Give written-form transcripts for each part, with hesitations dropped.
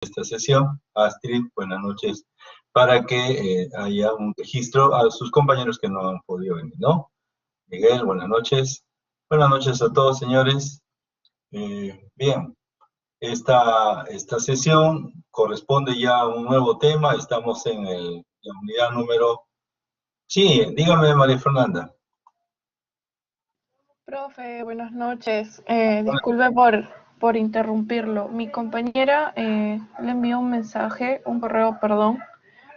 esta sesión. Astrid, buenas noches, para que haya un registro a sus compañeros que no han podido venir, ¿no? Miguel, buenas noches. Buenas noches a todos, señores. Bien, esta sesión corresponde ya a un nuevo tema. Estamos en la unidad número... Sí, dígame, María Fernanda. Profe, buenas noches. Disculpe por interrumpirlo. Mi compañera le envió un mensaje, un correo, perdón,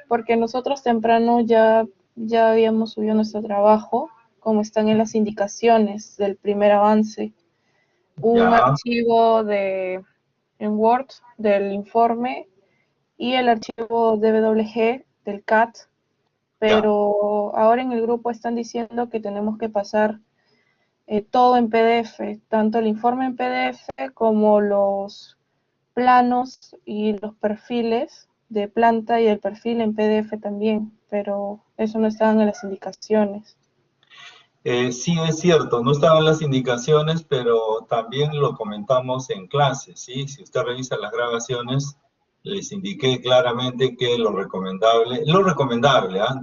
porque nosotros temprano ya habíamos subido nuestro trabajo, como están en las indicaciones del primer avance. Un Ya. archivo en Word del informe y el archivo DWG del CAT, pero ahora en el grupo están diciendo que tenemos que pasar todo en PDF, tanto el informe en PDF como los planos y los perfiles de planta y el perfil en PDF también, pero eso no estaban en las indicaciones. Sí, es cierto, no estaban las indicaciones, pero también lo comentamos en clase, ¿sí? Si usted revisa las grabaciones, les indiqué claramente que lo recomendable,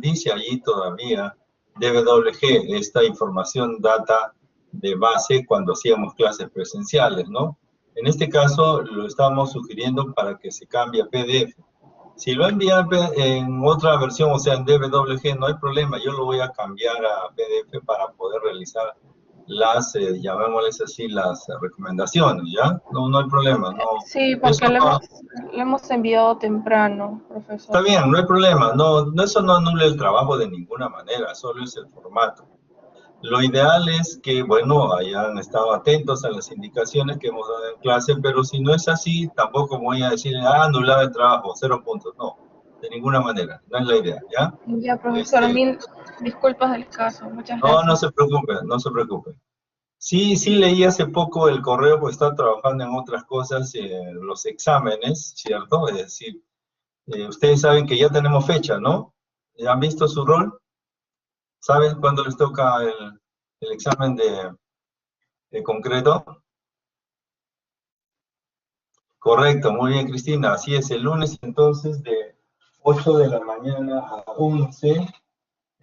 dice allí todavía DWG, esta información data de base cuando hacíamos clases presenciales, ¿no? En este caso lo estamos sugiriendo para que se cambie a PDF. Si lo envían en otra versión, o sea, en DWG, no hay problema. Yo lo voy a cambiar a PDF para poder realizar las, llamémosles así, las recomendaciones, ¿ya? No hay problema, no. Sí, Eso porque le hemos enviado temprano, está profesor. bien, no hay problema. Eso no anula el trabajo de ninguna manera, solo es el formato. Lo ideal es que, bueno, hayan estado atentos a las indicaciones que hemos dado en clase, pero si no es así, tampoco voy a decir, anulado el trabajo, 0 puntos. No, de ninguna manera, no es la idea, ¿ya? Ya, profesor, mil disculpas del caso. Muchas No gracias. se preocupe, no se preocupe. Sí, leí hace poco el correo porque estaba trabajando en otras cosas, los exámenes, ¿cierto? Es decir, ustedes saben que ya tenemos fecha, ¿no? ¿Han visto su rol? ¿Saben cuándo les toca el examen de concreto? Correcto, muy bien, Cristina. Así es, el lunes entonces de 8 de la mañana a 11,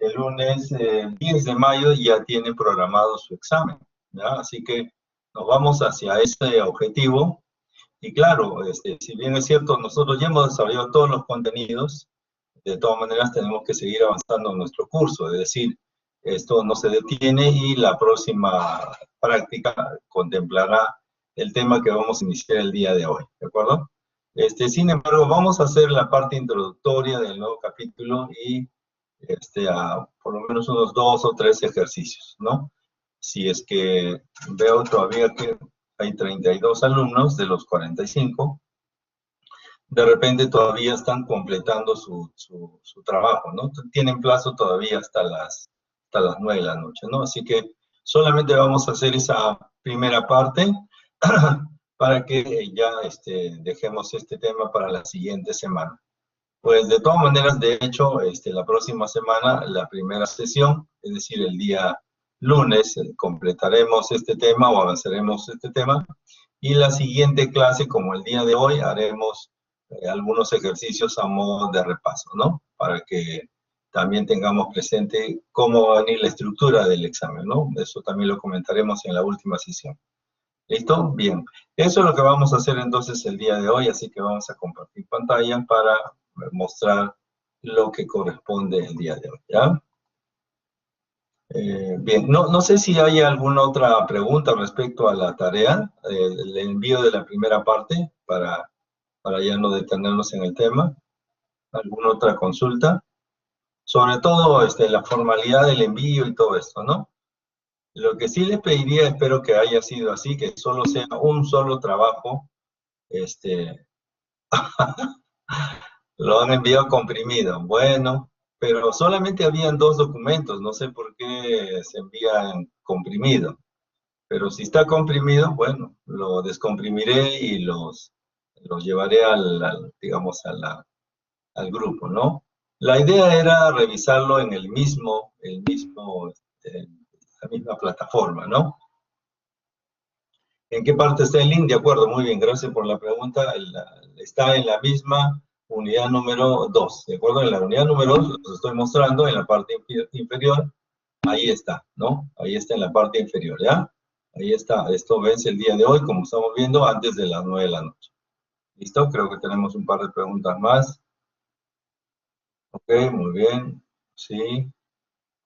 el lunes 10 de mayo ya tiene programado su examen, ¿ya? Así que nos vamos hacia ese objetivo. Y claro, si bien es cierto, nosotros ya hemos desarrollado todos los contenidos, de todas maneras tenemos que seguir avanzando en nuestro curso, es decir, esto no se detiene y la próxima práctica contemplará el tema que vamos a iniciar el día de hoy, ¿de acuerdo? Sin embargo, vamos a hacer la parte introductoria del nuevo capítulo y por lo menos unos 2 o 3 ejercicios, ¿no? Si es que veo todavía que hay 32 alumnos de los 45, de repente todavía están completando su trabajo, ¿no? Tienen plazo todavía hasta las 9 de la noche, ¿no? Así que solamente vamos a hacer esa primera parte para que ya dejemos este tema para la siguiente semana. Pues de todas maneras, de hecho, la próxima semana, la primera sesión, es decir, el día lunes, completaremos este tema o avanzaremos este tema, y la siguiente clase, como el día de hoy, haremos algunos ejercicios a modo de repaso, ¿no? Para que también tengamos presente cómo va a venir la estructura del examen, ¿no? Eso también lo comentaremos en la última sesión. ¿Listo? Bien. Eso es lo que vamos a hacer entonces el día de hoy, así que vamos a compartir pantalla para mostrar lo que corresponde el día de hoy, ¿ya? Bien, no sé si hay alguna otra pregunta respecto a la tarea, el envío de la primera parte, para ya no detenernos en el tema. ¿Alguna otra consulta? Sobre todo la formalidad del envío y todo esto, ¿no? Lo que sí les pediría, espero que haya sido así, que solo sea un solo trabajo, lo han enviado comprimido. Bueno, pero solamente habían 2 documentos, no sé por qué se envían comprimido. Pero si está comprimido, bueno, lo descomprimiré y los llevaré digamos, al grupo, ¿no? La idea era revisarlo en la misma plataforma, ¿no? ¿En qué parte está el link? De acuerdo, muy bien, gracias por la pregunta. Está en la misma unidad número 2, ¿de acuerdo? En la unidad número 2, los estoy mostrando en la parte inferior, ahí está, ¿no? Ahí está en la parte inferior, ¿ya? Ahí está, esto vence el día de hoy, como estamos viendo, antes de las 9 de la noche. ¿Listo? Creo que tenemos un par de preguntas más. Ok, muy bien, sí.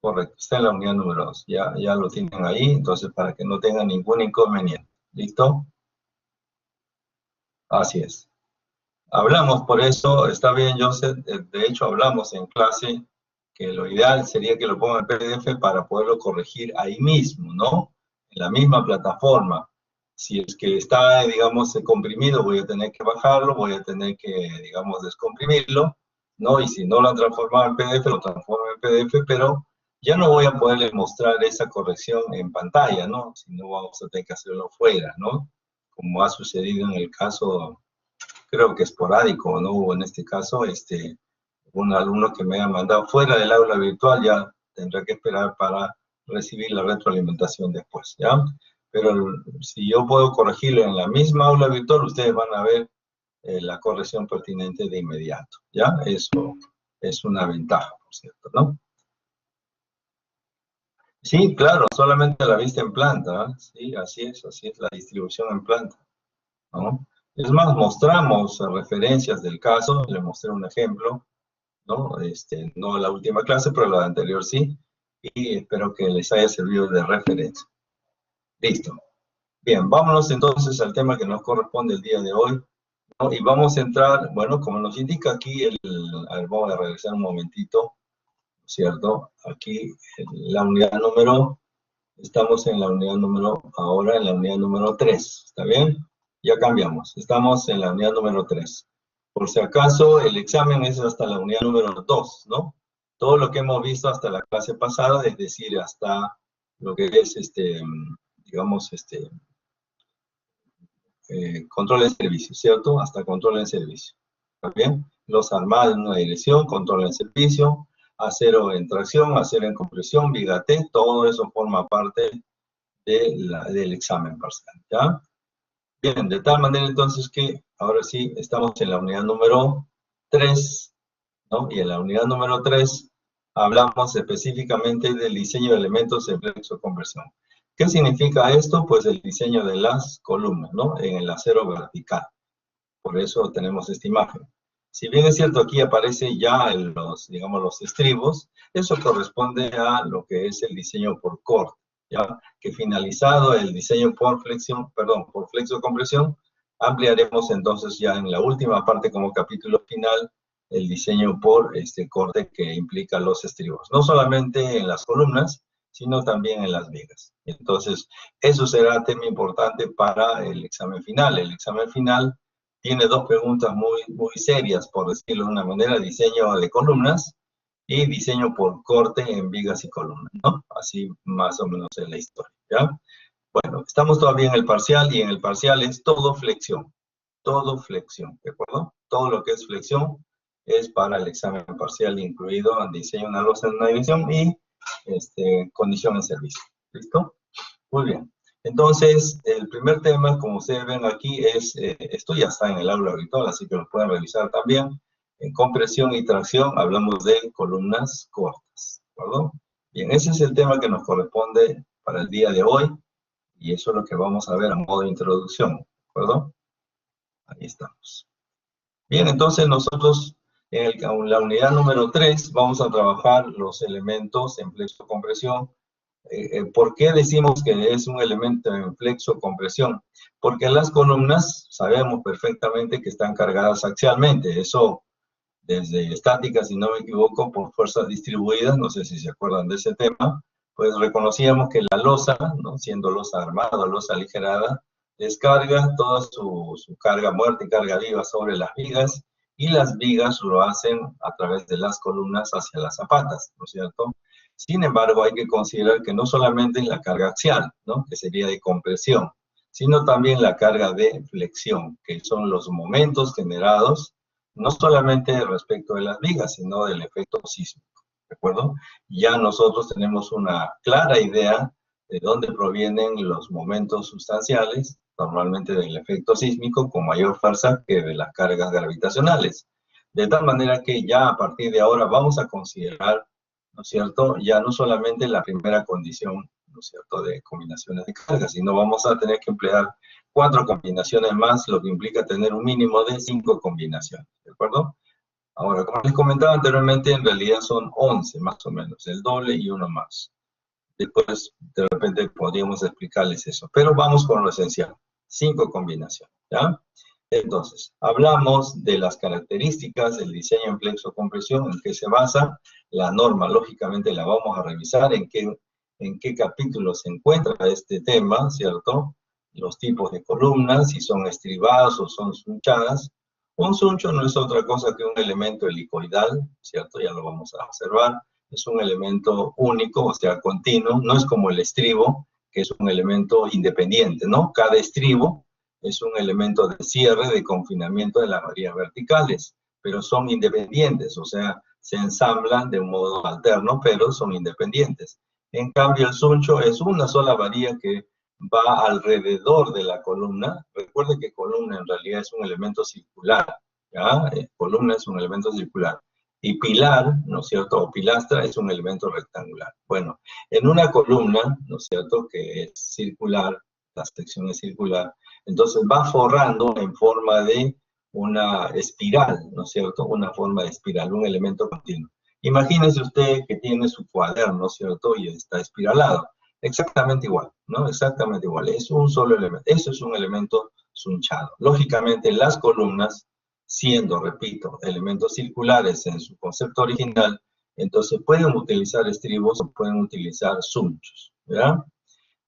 Correcto, está en la unidad número 2. Ya lo tienen ahí, entonces para que no tengan ningún inconveniente. ¿Listo? Así es. Hablamos por eso, está bien, Joseph, de hecho hablamos en clase que lo ideal sería que lo ponga en PDF para poderlo corregir ahí mismo, ¿no? En la misma plataforma. Si es que está, digamos, comprimido, voy a tener que bajarlo, voy a tener que, digamos, descomprimirlo, ¿no? Y si no lo han transformado en PDF, lo transformo en PDF, pero ya no voy a poderle mostrar esa corrección en pantalla, ¿no? Si no, vamos a tener que hacerlo fuera, ¿no? Como ha sucedido en el caso, creo que esporádico, ¿no? O en este caso, un alumno que me ha mandado fuera del aula virtual ya tendrá que esperar para recibir la retroalimentación después, ¿ya? Pero si yo puedo corregirlo en la misma aula virtual, ustedes van a ver la corrección pertinente de inmediato, ¿ya? Eso es una ventaja, por cierto, ¿no? Sí, claro, solamente la vista en planta, ¿eh? Sí, así es la distribución en planta, ¿no? Es más, mostramos referencias del caso, le mostré un ejemplo, ¿no? No la última clase, pero la anterior sí, y espero que les haya servido de referencia. Listo. Bien, vámonos entonces al tema que nos corresponde el día de hoy, ¿no? Y vamos a entrar, bueno, como nos indica aquí, a ver, vamos a regresar un momentito, ¿cierto? Aquí, la unidad número, estamos en la unidad número, ahora en la unidad número 3, ¿está bien? Ya cambiamos, estamos en la unidad número 3. Por si acaso, el examen es hasta la unidad número 2, ¿no? Todo lo que hemos visto hasta la clase pasada, es decir, hasta lo que es, digamos, control en servicio, ¿cierto? Hasta control en servicio, ¿está bien? Los armados en una dirección, control en servicio, acero en tracción, acero en compresión, viga T, todo eso forma parte del examen parcial, ¿ya? Bien, de tal manera entonces que ahora sí estamos en la unidad número 3, ¿no? Y en la unidad número 3 hablamos específicamente del diseño de elementos en flexoconversión. ¿Qué significa esto? Pues el diseño de las columnas, ¿no? En el acero vertical. Por eso tenemos esta imagen. Si bien es cierto, aquí aparece ya digamos, los estribos, eso corresponde a lo que es el diseño por corte, ¿ya? Que finalizado el diseño por flexión, perdón, por flexocompresión, ampliaremos entonces ya en la última parte como capítulo final el diseño por corte que implica los estribos. No solamente en las columnas, sino también en las vigas. Entonces, eso será tema importante para el examen final. El examen final tiene dos preguntas muy serias, por decirlo de una manera: diseño de columnas y diseño por corte en vigas y columnas, ¿no? Así más o menos es la historia, ¿ya? Bueno, estamos todavía en el parcial, y en el parcial es todo flexión, ¿de acuerdo? Todo lo que es flexión es para el examen parcial, incluido el diseño de una losa en una dirección y condición en servicio, ¿listo? Muy bien. Entonces, el primer tema, como ustedes ven aquí, es, esto ya está en el aula habitual, así que lo pueden revisar también. En compresión y tracción hablamos de columnas cortas, ¿de acuerdo? Bien, ese es el tema que nos corresponde para el día de hoy, y eso es lo que vamos a ver a modo de introducción, ¿de acuerdo? Ahí estamos. Bien, entonces nosotros en la unidad número 3 vamos a trabajar los elementos en flexocompresión. ¿Por qué decimos que es un elemento en flexocompresión? Porque las columnas sabemos perfectamente que están cargadas axialmente. Eso desde estática, si no me equivoco, por fuerzas distribuidas, no sé si se acuerdan de ese tema, pues reconocíamos que la losa, ¿no? Siendo losa armada o losa aligerada, descarga toda su carga muerta y carga viva sobre las vigas, y las vigas lo hacen a través de las columnas hacia las zapatas, ¿no es cierto? Sin embargo, hay que considerar que no solamente es la carga axial, ¿no? Que sería de compresión, sino también la carga de flexión, que son los momentos generados no solamente respecto de las vigas, sino del efecto sísmico, ¿de acuerdo? Ya nosotros tenemos una clara idea de dónde provienen los momentos sustanciales, normalmente del efecto sísmico, con mayor fuerza que de las cargas gravitacionales. De tal manera que ya a partir de ahora vamos a considerar, ¿no es cierto?, ya no solamente la primera condición, ¿no es cierto?, de combinaciones de cargas, sino vamos a tener que emplear 4 combinaciones más, lo que implica tener un mínimo de 5 combinaciones, ¿de acuerdo? Ahora, como les comentaba anteriormente, en realidad son 11 más o menos, el doble y uno más. Después, de repente, podríamos explicarles eso. Pero vamos con lo esencial. 5 combinaciones, ¿ya? Entonces, hablamos de las características del diseño en flexo-compresión, en qué se basa. La norma, lógicamente, la vamos a revisar, en qué capítulo se encuentra este tema, ¿cierto? Los tipos de columnas, si son estribadas o son sunchadas. Un suncho no es otra cosa que un elemento helicoidal, ¿cierto? Ya lo vamos a observar. Es un elemento único, o sea, continuo. No es como el estribo, que es un elemento independiente, ¿no? Cada estribo es un elemento de cierre, de confinamiento de las varillas verticales, pero son independientes, o sea, se ensamblan de un modo alterno, pero son independientes. En cambio, el suncho es una sola varilla que va alrededor de la columna. Recuerde que columna en realidad es un elemento circular, ¿ya? Columna es un elemento circular. Y pilar, ¿no es cierto?, o pilastra es un elemento rectangular. Bueno, en una columna, ¿no es cierto?, que es circular, la sección es circular, entonces va forrando en forma de una espiral, ¿no es cierto?, una forma de espiral, un elemento continuo. Imagínese usted que tiene su cuaderno, ¿cierto?, y está espiralado. Exactamente igual, ¿no? Exactamente igual. Es un solo elemento. Eso es un elemento sunchado. Lógicamente, las columnas, siendo, repito, elementos circulares en su concepto original, entonces pueden utilizar estribos o pueden utilizar sunchos, ¿verdad?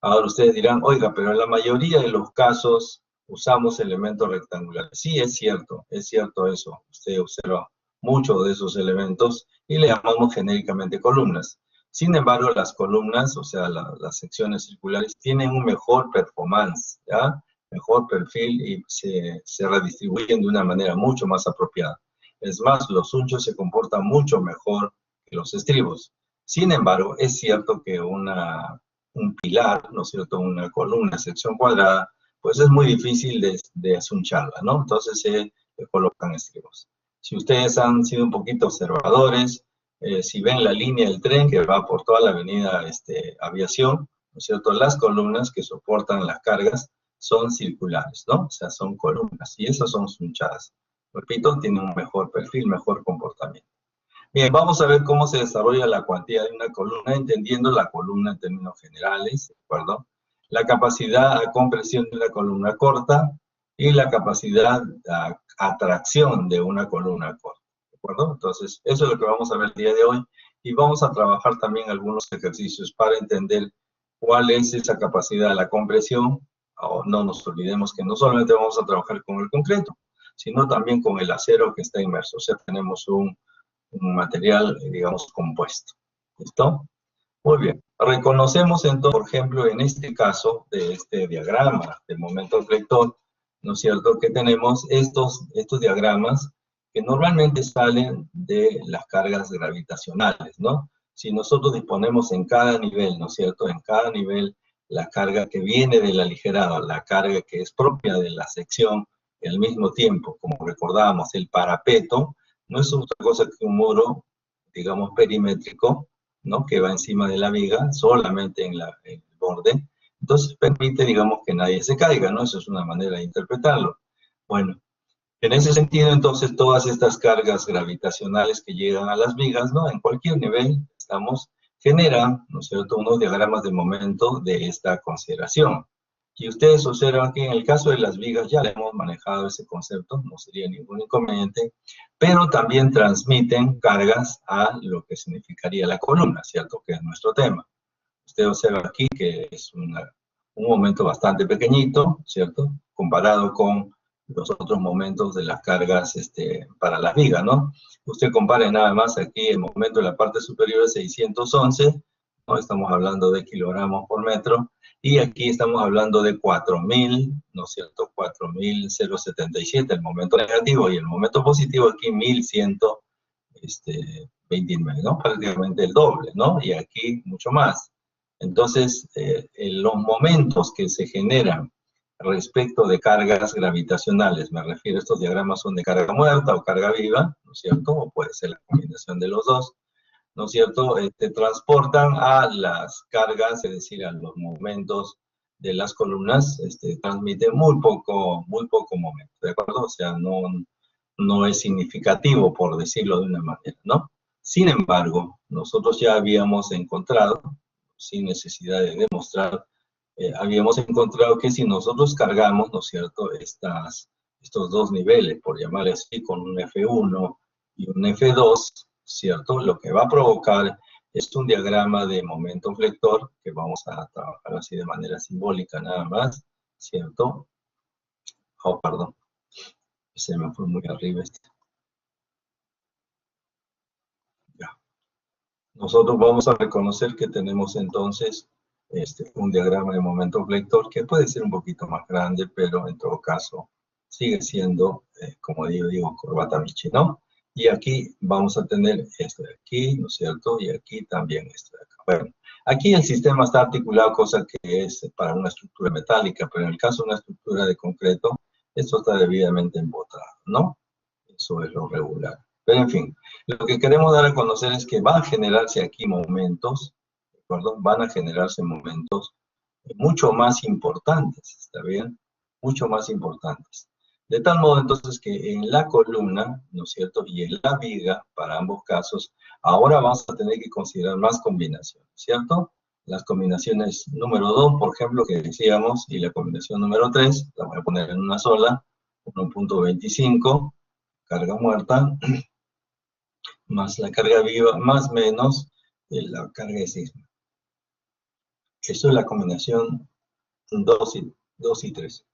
Ahora ustedes dirán, oiga, pero en la mayoría de los casos usamos elementos rectangulares. Sí, es cierto eso. Usted observa muchos de esos elementos y le llamamos genéricamente columnas. Sin embargo, las columnas, o sea, las secciones circulares, tienen un mejor performance, ¿ya? Mejor perfil y se redistribuyen de una manera mucho más apropiada. Es más, los sunchos se comportan mucho mejor que los estribos. Sin embargo, es cierto que un pilar, ¿no es cierto?, una columna, sección cuadrada, pues es muy difícil de asuncharla, ¿no? Entonces se colocan estribos. Si ustedes han sido un poquito observadores, si ven la línea del tren que va por toda la avenida Aviación, ¿no es cierto?, las columnas que soportan las cargas son circulares, ¿no? O sea, son columnas, y esas son sunchadas. Repito, tienen un mejor perfil, mejor comportamiento. Bien, vamos a ver cómo se desarrolla la cuantía de una columna, entendiendo la columna en términos generales, ¿de acuerdo? La capacidad a compresión de una columna corta y la capacidad a atracción de una columna corta, ¿de acuerdo? Entonces, eso es lo que vamos a ver el día de hoy, y vamos a trabajar también algunos ejercicios para entender cuál es esa capacidad a la compresión. No nos olvidemos que no solamente vamos a trabajar con el concreto, sino también con el acero que está inmerso. O sea, tenemos un material, digamos, compuesto. ¿Listo? Muy bien. Reconocemos entonces, por ejemplo, en este caso de este diagrama del momento flector, ¿no es cierto?, que tenemos estos diagramas que normalmente salen de las cargas gravitacionales, ¿no? Si nosotros disponemos en cada nivel, ¿no es cierto?, en cada nivel, la carga que viene del aligerado, la carga que es propia de la sección, al mismo tiempo, como recordábamos, el parapeto, no es otra cosa que un muro, digamos, perimétrico, ¿no?, que va encima de la viga, solamente en el borde. Entonces permite, digamos, que nadie se caiga, ¿no? Eso es una manera de interpretarlo. Bueno, en ese sentido, entonces, todas estas cargas gravitacionales que llegan a las vigas, ¿no?, en cualquier nivel, generan, ¿no es cierto?, unos diagramas de momento de esta consideración. Y ustedes observan que en el caso de las vigas ya hemos manejado ese concepto, no sería ningún inconveniente, pero también transmiten cargas a lo que significaría la columna, ¿cierto?, que es nuestro tema. Usted observa aquí que es un momento bastante pequeñito, ¿cierto?, comparado con los otros momentos de las cargas para las vigas, ¿no? Usted compare nada más aquí el momento de la parte superior de 611, ¿no? Estamos hablando de kilogramos por metro, y aquí estamos hablando de 4.000, ¿no es cierto?, 4.077, el momento negativo, y el momento positivo aquí 1.129, ¿no? Prácticamente el doble, ¿no? Y aquí mucho más. Entonces, los momentos que se generan respecto de cargas gravitacionales, me refiero a estos diagramas son de carga muerta o carga viva, ¿no es cierto? O puede ser la combinación de los dos, ¿no es cierto? Transportan a las cargas, es decir, a los momentos de las columnas, transmiten muy poco momento, ¿de acuerdo? O sea, no es significativo, por decirlo de una manera, ¿no? Sin embargo, nosotros ya habíamos encontrado, sin necesidad de demostrar, habíamos encontrado que si nosotros cargamos, ¿no es cierto?, estos dos niveles, por llamar así, con un F1 y un F2, ¿cierto?, lo que va a provocar es un diagrama de momento flector, que vamos a trabajar así de manera simbólica nada más, ¿cierto? Oh, perdón, se me fue muy arriba Ya. Nosotros vamos a reconocer que tenemos entonces un diagrama de momento flector que puede ser un poquito más grande, pero en todo caso sigue siendo, como digo, corbata Michi, ¿no? Y aquí vamos a tener esto de aquí, ¿no es cierto? Y aquí también esto de acá. Bueno, aquí el sistema está articulado, cosa que es para una estructura metálica, pero en el caso de una estructura de concreto, esto está debidamente embotrado, ¿no? Eso es lo regular. Pero en fin, lo que queremos dar a conocer es que van a generarse aquí momentos, ¿de acuerdo? Van a generarse momentos mucho más importantes, ¿está bien? Mucho más importantes. De tal modo entonces que en la columna, ¿no es cierto? Y en la viga, para ambos casos, ahora vamos a tener que considerar más combinaciones, ¿cierto? Las combinaciones número 2, por ejemplo, que decíamos, y la combinación número 3, la voy a poner en una sola, 1.25, carga muerta, más la carga viva, más menos la carga de sismo. Eso es la combinación 2 y 3.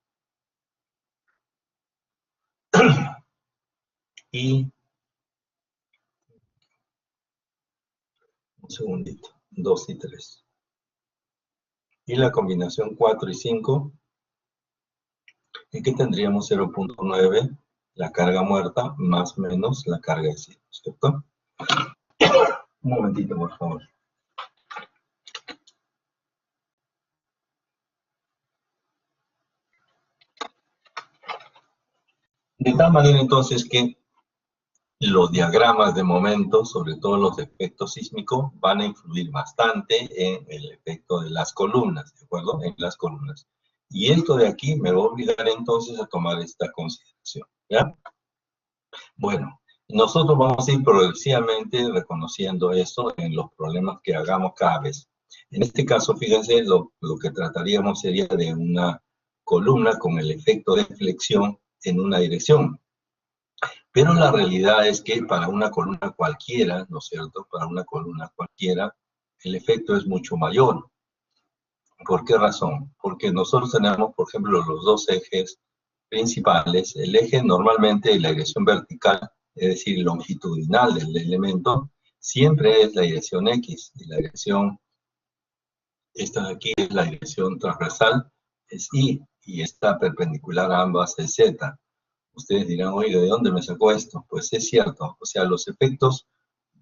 Y, un segundito, 2 y 3. Y la combinación 4 y 5, en que tendríamos 0.9, la carga muerta, más menos la carga de sismo, ¿cierto? Un momentito, por favor. De tal manera entonces que los diagramas de momento, sobre todo los de efecto sísmico, van a influir bastante en el efecto de las columnas, ¿de acuerdo? En las columnas. Y esto de aquí me va a obligar entonces a tomar esta consideración, ¿ya? Bueno, nosotros vamos a ir progresivamente reconociendo esto en los problemas que hagamos cada vez. En este caso, fíjense, lo que trataríamos sería de una columna con el efecto de flexión en una dirección. Pero la realidad es que para una columna cualquiera, ¿no es cierto? Para una columna cualquiera, el efecto es mucho mayor. ¿Por qué razón? Porque nosotros tenemos, por ejemplo, los dos ejes principales. El eje normalmente, la dirección vertical, es decir, longitudinal del elemento, siempre es la dirección X. Y la dirección, esta de aquí es la dirección transversal, es Y, y está perpendicular a ambas es Z. Ustedes dirán, oye, ¿de dónde me sacó esto? Pues es cierto, o sea, los efectos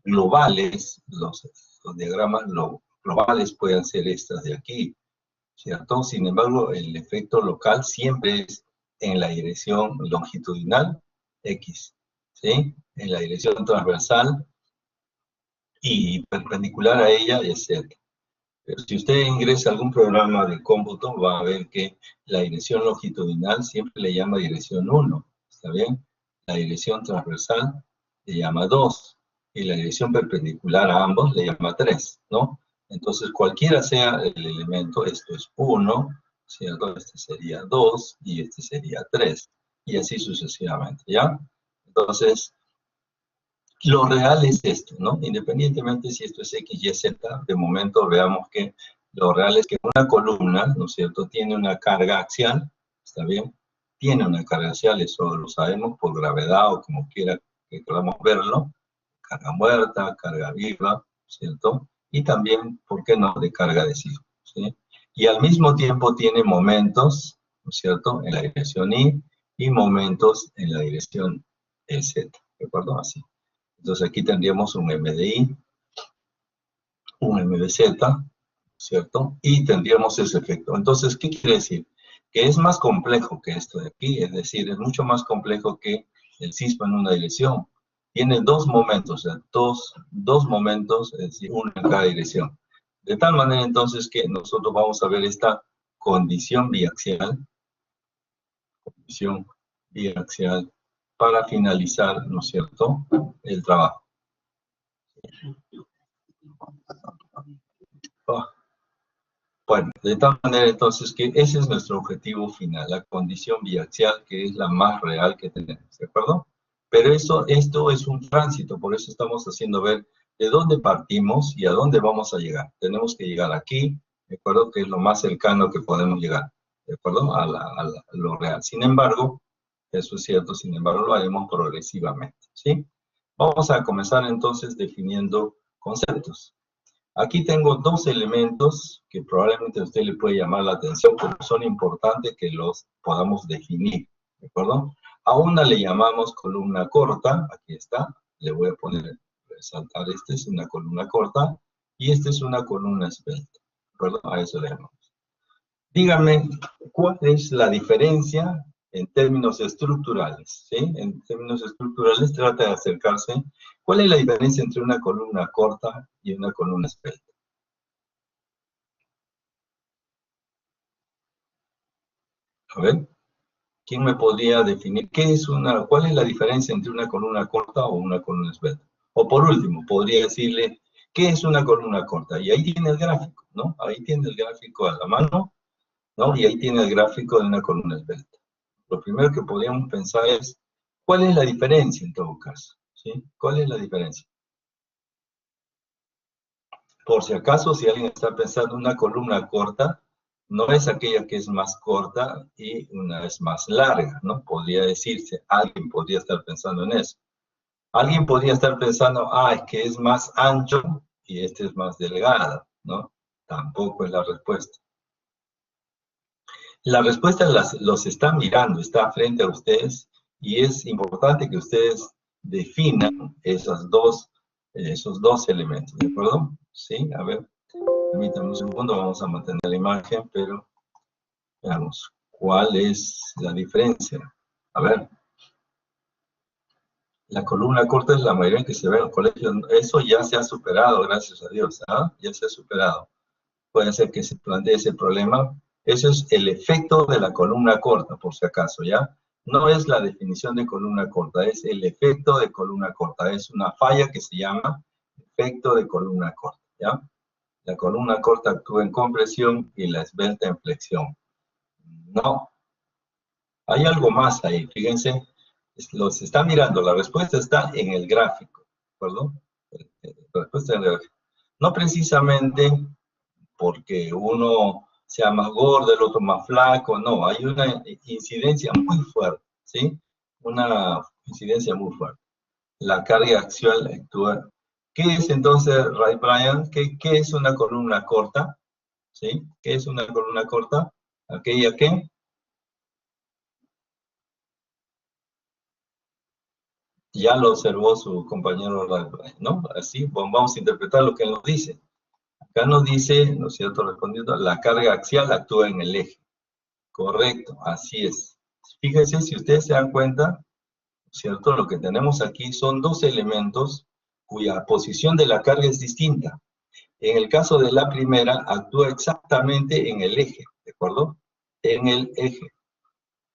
globales, los diagramas globales pueden ser estas de aquí, ¿cierto? Sin embargo, el efecto local siempre es en la dirección longitudinal, X, ¿sí? En la dirección transversal y perpendicular a ella es Z. Pero si usted ingresa a algún programa de cómputo, va a ver que la dirección longitudinal siempre le llama dirección 1, ¿está bien? La dirección transversal le llama 2, y la dirección perpendicular a ambos le llama 3, ¿no? Entonces, cualquiera sea el elemento, esto es 1, ¿cierto? Este sería 2, y este sería 3, y así sucesivamente, ¿ya? Entonces, lo real es esto, ¿no? Independientemente si esto es X, Y, Z, de momento veamos que lo real es que una columna, ¿no es cierto?, tiene una carga axial, ¿está bien? Tiene una carga axial, eso lo sabemos por gravedad o como quiera que queramos verlo, carga muerta, carga viva, ¿cierto? Y también, ¿por qué no?, de carga de sismo, ¿sí? Y al mismo tiempo tiene momentos, ¿no es cierto?, en la dirección y momentos en la dirección Z, ¿de acuerdo? Así. Entonces aquí tendríamos un M de I, un M de Z, ¿cierto? Y tendríamos ese efecto. Entonces, ¿qué quiere decir? Que es más complejo que esto de aquí, es decir, es mucho más complejo que el cisma en una dirección. Tiene dos momentos, o sea, dos momentos, es decir, uno en cada dirección. De tal manera, entonces, que nosotros vamos a ver esta condición biaxial para finalizar, ¿no es cierto?, el trabajo. Bueno, de tal manera entonces que ese es nuestro objetivo final, la condición biaxial, que es la más real que tenemos, ¿de acuerdo? Pero esto es un tránsito, por eso estamos haciendo ver de dónde partimos y a dónde vamos a llegar. Tenemos que llegar aquí, ¿de acuerdo? Que es lo más cercano que podemos llegar, ¿de acuerdo? A lo real. Sin embargo, eso es cierto, sin embargo, lo haremos progresivamente, ¿sí? Vamos a comenzar entonces definiendo conceptos. Aquí tengo dos elementos que probablemente a usted le puede llamar la atención, pero son importantes que los podamos definir, ¿de acuerdo? A una le llamamos columna corta, aquí está, le voy a poner, resaltar, esta es una columna corta, y esta es una columna esbelta, ¿de acuerdo? A eso le llamamos. Dígame, ¿cuál es la diferencia en términos estructurales? ¿Sí? En términos estructurales trata de acercarse. ¿Cuál es la diferencia entre una columna corta y una columna esbelta? A ver, ¿quién me podría definir cuál es la diferencia entre una columna corta o una columna esbelta? O por último, podría decirle, ¿qué es una columna corta? Y ahí tiene el gráfico, ¿no? Ahí tiene el gráfico a la mano, ¿no? Y ahí tiene el gráfico de una columna esbelta. Lo primero que podríamos pensar es, ¿cuál es la diferencia en todo caso? ¿Sí? ¿Cuál es la diferencia? Por si acaso, si alguien está pensando en una columna corta, no es aquella que es más corta y una es más larga, ¿no? Podría decirse, alguien podría estar pensando en eso. Alguien podría estar pensando, es que es más ancho y este es más delgado, ¿no? Tampoco es la respuesta. La respuesta los está mirando, está frente a ustedes y es importante que ustedes definan esos dos elementos, ¿de acuerdo? Sí, a ver, permítanme un segundo, vamos a mantener la imagen, pero veamos, ¿cuál es la diferencia? A ver, la columna corta es la mayoría que se ve en los colegios, eso ya se ha superado, gracias a Dios, ya se ha superado. Puede ser que se plantee ese problema. Eso es el efecto de la columna corta, por si acaso, ¿ya? No es la definición de columna corta, es el efecto de columna corta. Es una falla que se llama efecto de columna corta, ¿ya? La columna corta actúa en compresión y la esbelta en flexión. No. Hay algo más ahí, fíjense. Los está mirando, la respuesta está en el gráfico, ¿de acuerdo? La respuesta en el gráfico. No precisamente porque uno sea más gordo, el otro más flaco, no, hay una incidencia muy fuerte, ¿sí? Una incidencia muy fuerte. La carga axial actúa. ¿Qué es entonces, Ray Bryan? ¿Qué es una columna corta? ¿Sí? ¿Qué es una columna corta? ¿Aquella qué? Ya lo observó su compañero Ray Bryan, ¿no? Así, vamos a interpretar lo que nos dice. Acá nos dice, ¿no es cierto?, respondiendo, la carga axial actúa en el eje. Correcto, así es. Fíjense, si ustedes se dan cuenta, ¿cierto? Lo que tenemos aquí son dos elementos cuya posición de la carga es distinta. En el caso de la primera, actúa exactamente en el eje, ¿de acuerdo? En el eje.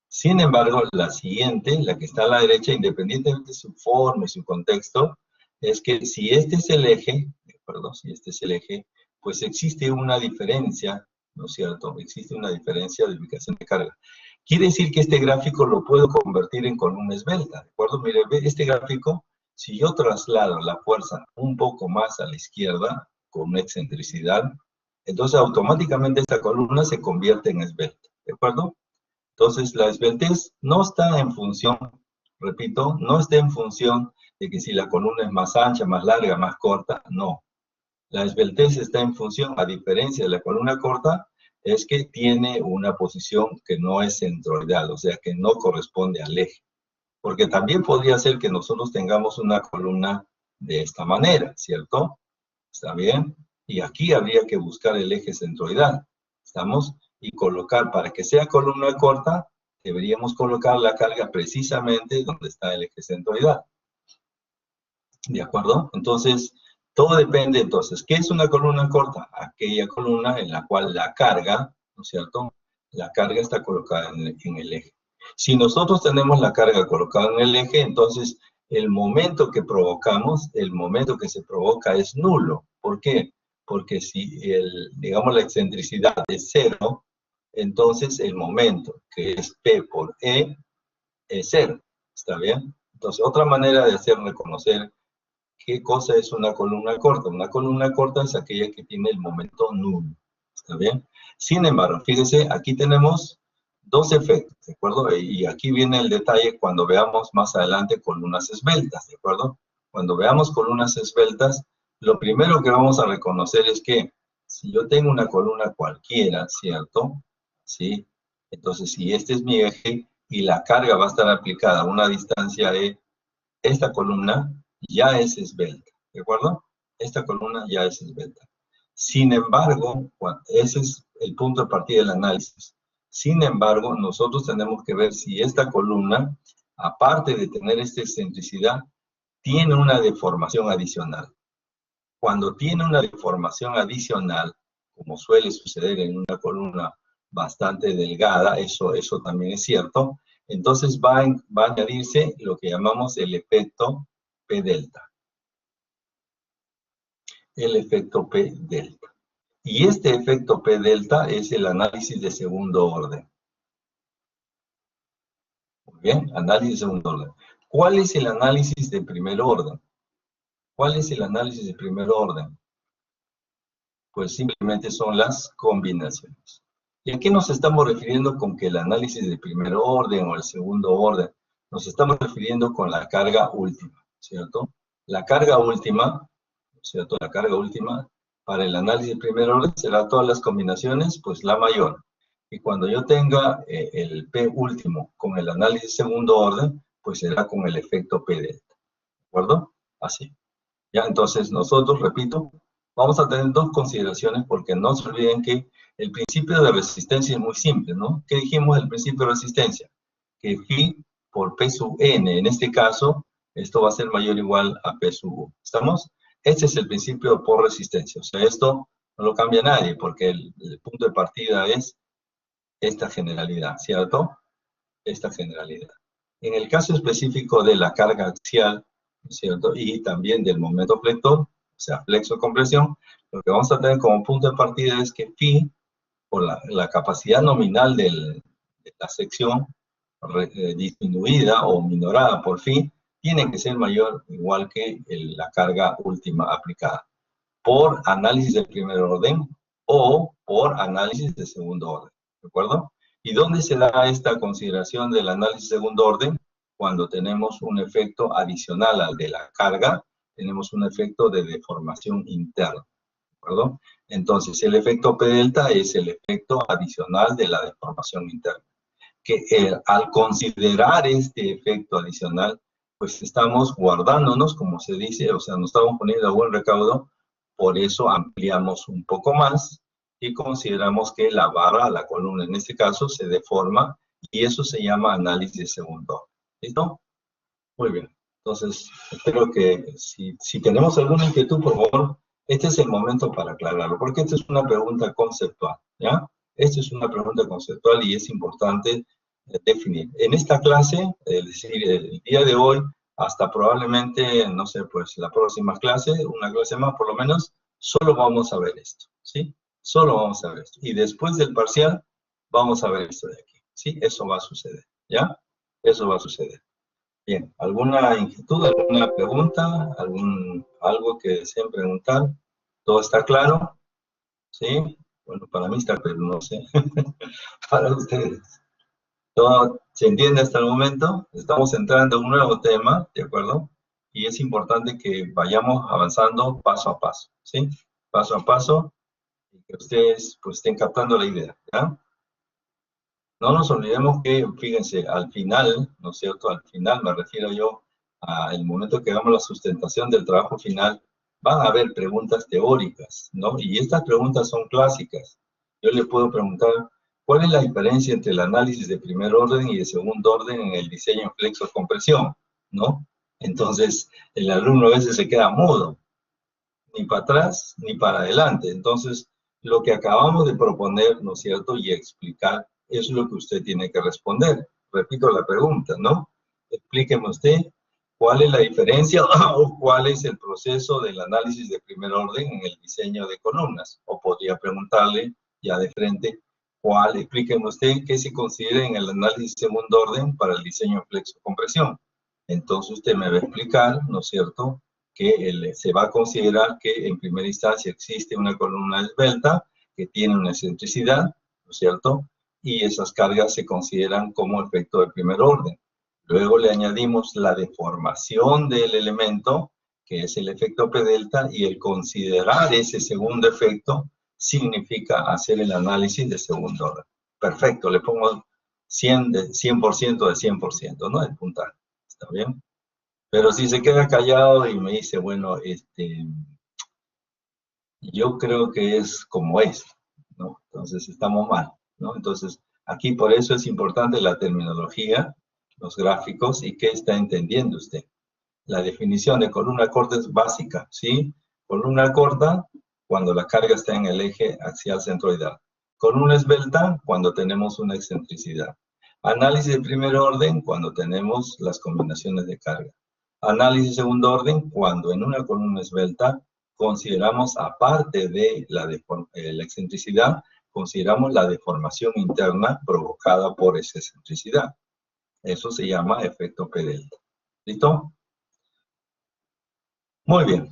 Sin embargo, la siguiente, la que está a la derecha, independientemente de su forma y su contexto, es que si este es el eje, ¿de acuerdo? Si este es el eje, pues existe una diferencia, ¿no es cierto? Existe una diferencia de ubicación de carga. Quiere decir que este gráfico lo puedo convertir en columna esbelta, ¿de acuerdo? Mire, este gráfico, si yo traslado la fuerza un poco más a la izquierda, con una excentricidad, entonces automáticamente esta columna se convierte en esbelta, ¿de acuerdo? Entonces, la esbeltez no está en función, repito, no está en función de que si la columna es más ancha, más larga, más corta, no. La esbeltez está en función, a diferencia de la columna corta, es que tiene una posición que no es centroidal, o sea, que no corresponde al eje. Porque también podría ser que nosotros tengamos una columna de esta manera, ¿cierto? ¿Está bien? Y aquí habría que buscar el eje centroidal, ¿estamos? Y colocar, para que sea columna corta, deberíamos colocar la carga precisamente donde está el eje centroidal. ¿De acuerdo? Entonces, todo depende, entonces, ¿qué es una columna corta? Aquella columna en la cual la carga, ¿no es cierto? La carga está colocada en el eje. Si nosotros tenemos la carga colocada en el eje, entonces el momento que provocamos, el momento que se provoca es nulo. ¿Por qué? Porque si, digamos, la excentricidad es cero, entonces el momento, que es P por E, es cero. ¿Está bien? Entonces, otra manera de hacer reconocer ¿qué cosa es una columna corta? Una columna corta es aquella que tiene el momento nulo. ¿Está bien? Sin embargo, fíjense, aquí tenemos dos efectos, ¿de acuerdo? Y aquí viene el detalle cuando veamos más adelante columnas esbeltas, ¿de acuerdo? Cuando veamos columnas esbeltas, lo primero que vamos a reconocer es que si yo tengo una columna cualquiera, ¿cierto? ¿Sí? Entonces, si este es mi eje y la carga va a estar aplicada a una distancia de esta columna ya es esbelta, ¿de acuerdo? Esta columna ya es esbelta. Sin embargo, ese es el punto de partida del análisis. Sin embargo, nosotros tenemos que ver si esta columna, aparte de tener esta excentricidad, tiene una deformación adicional. Cuando tiene una deformación adicional, como suele suceder en una columna bastante delgada, eso también es cierto, entonces va a añadirse lo que llamamos el efecto P delta. El efecto P delta. Y este efecto P delta es el análisis de segundo orden. Muy bien, análisis de segundo orden. ¿Cuál es el análisis de primer orden? ¿Cuál es el análisis de primer orden? Pues simplemente son las combinaciones. ¿Y a qué nos estamos refiriendo con que el análisis de primer orden o el segundo orden? Nos estamos refiriendo con la carga última, ¿cierto? La carga última, ¿cierto? La carga última para el análisis de primer orden será todas las combinaciones, pues la mayor. Y cuando yo tenga el P último con el análisis de segundo orden, pues será con el efecto P delta, ¿de acuerdo? Así. Ya, entonces nosotros, repito, vamos a tener dos consideraciones porque no se olviden que el principio de resistencia es muy simple, ¿no? ¿Qué dijimos del principio de resistencia? Que phi por P sub n, en este caso, esto va a ser mayor o igual a P sub u. ¿Estamos? Este es el principio por resistencia. O sea, esto no lo cambia nadie porque el punto de partida es esta generalidad, ¿cierto? Esta generalidad. En el caso específico de la carga axial, ¿cierto? Y también del momento flector, o sea, flexo-compresión, lo que vamos a tener como punto de partida es que phi, por la capacidad nominal de la sección disminuida o minorada por phi, tiene que ser mayor o igual que la carga última aplicada, por análisis de primer orden o por análisis de segundo orden, ¿de acuerdo? ¿Y dónde se da esta consideración del análisis de segundo orden? Cuando tenemos un efecto adicional al de la carga, tenemos un efecto de deformación interna, ¿de acuerdo? Entonces, el efecto P delta es el efecto adicional de la deformación interna. Que al considerar este efecto adicional, pues estamos guardándonos, como se dice, o sea, nos estamos poniendo a buen recaudo, por eso ampliamos un poco más y consideramos que la barra, la columna en este caso, se deforma y eso se llama análisis de segundo orden. ¿Listo? Muy bien. Entonces, espero que si tenemos alguna inquietud, por favor, este es el momento para aclararlo, porque esta es una pregunta conceptual, ¿ya? Esta es una pregunta conceptual y es importante definir. En esta clase, es decir, el día de hoy, hasta probablemente, no sé, pues la próxima clase, una clase más por lo menos, solo vamos a ver esto, ¿sí? Solo vamos a ver esto. Y después del parcial, vamos a ver esto de aquí, ¿sí? Eso va a suceder, ¿ya? Eso va a suceder. Bien, ¿alguna inquietud, alguna pregunta, algo que deseen preguntar? ¿Todo está claro? ¿Sí? Bueno, para mí está claro, no sé. Para ustedes. ¿Todo se entiende hasta el momento? Estamos entrando a un nuevo tema, ¿de acuerdo? Y es importante que vayamos avanzando paso a paso, ¿sí? Paso a paso, y que ustedes pues estén captando la idea, ¿ya? No nos olvidemos que, fíjense, al final, ¿no es cierto? Al final me refiero yo al momento que hagamos la sustentación del trabajo final, van a haber preguntas teóricas, ¿no? Y estas preguntas son clásicas. Yo le puedo preguntar, ¿cuál es la diferencia entre el análisis de primer orden y de segundo orden en el diseño flexo-compresión, ¿no? Entonces, el alumno a veces se queda mudo, ni para atrás ni para adelante. Entonces, lo que acabamos de proponer, ¿no es cierto?, y explicar, es lo que usted tiene que responder. Repito la pregunta, ¿no? Explíqueme usted cuál es la diferencia o cuál es el proceso del análisis de primer orden en el diseño de columnas. O podría preguntarle ya de frente, explíqueme usted qué se considera en el análisis de segundo orden para el diseño flexo-compresión. Entonces usted me va a explicar, ¿no es cierto?, que se va a considerar que en primera instancia existe una columna esbelta que tiene una excentricidad, ¿no es cierto?, y esas cargas se consideran como efecto de primer orden. Luego le añadimos la deformación del elemento, que es el efecto P delta, y el considerar ese segundo efecto significa hacer el análisis de segundo orden. Perfecto, le pongo 100% de 100%, ¿no? El puntaje, ¿está bien? Pero si se queda callado y me dice, bueno, yo creo que es como es, ¿no? Entonces estamos mal, ¿no? Entonces, aquí por eso es importante la terminología, los gráficos y qué está entendiendo usted. La definición de columna corta es básica, ¿sí? Columna corta cuando la carga está en el eje axial centroidal. Columna esbelta cuando tenemos una excentricidad. Análisis de primer orden cuando tenemos las combinaciones de carga. Análisis de segundo orden cuando en una columna esbelta consideramos, aparte de la excentricidad, consideramos la deformación interna provocada por esa excentricidad. Eso se llama efecto P delta. ¿Listo? Muy bien.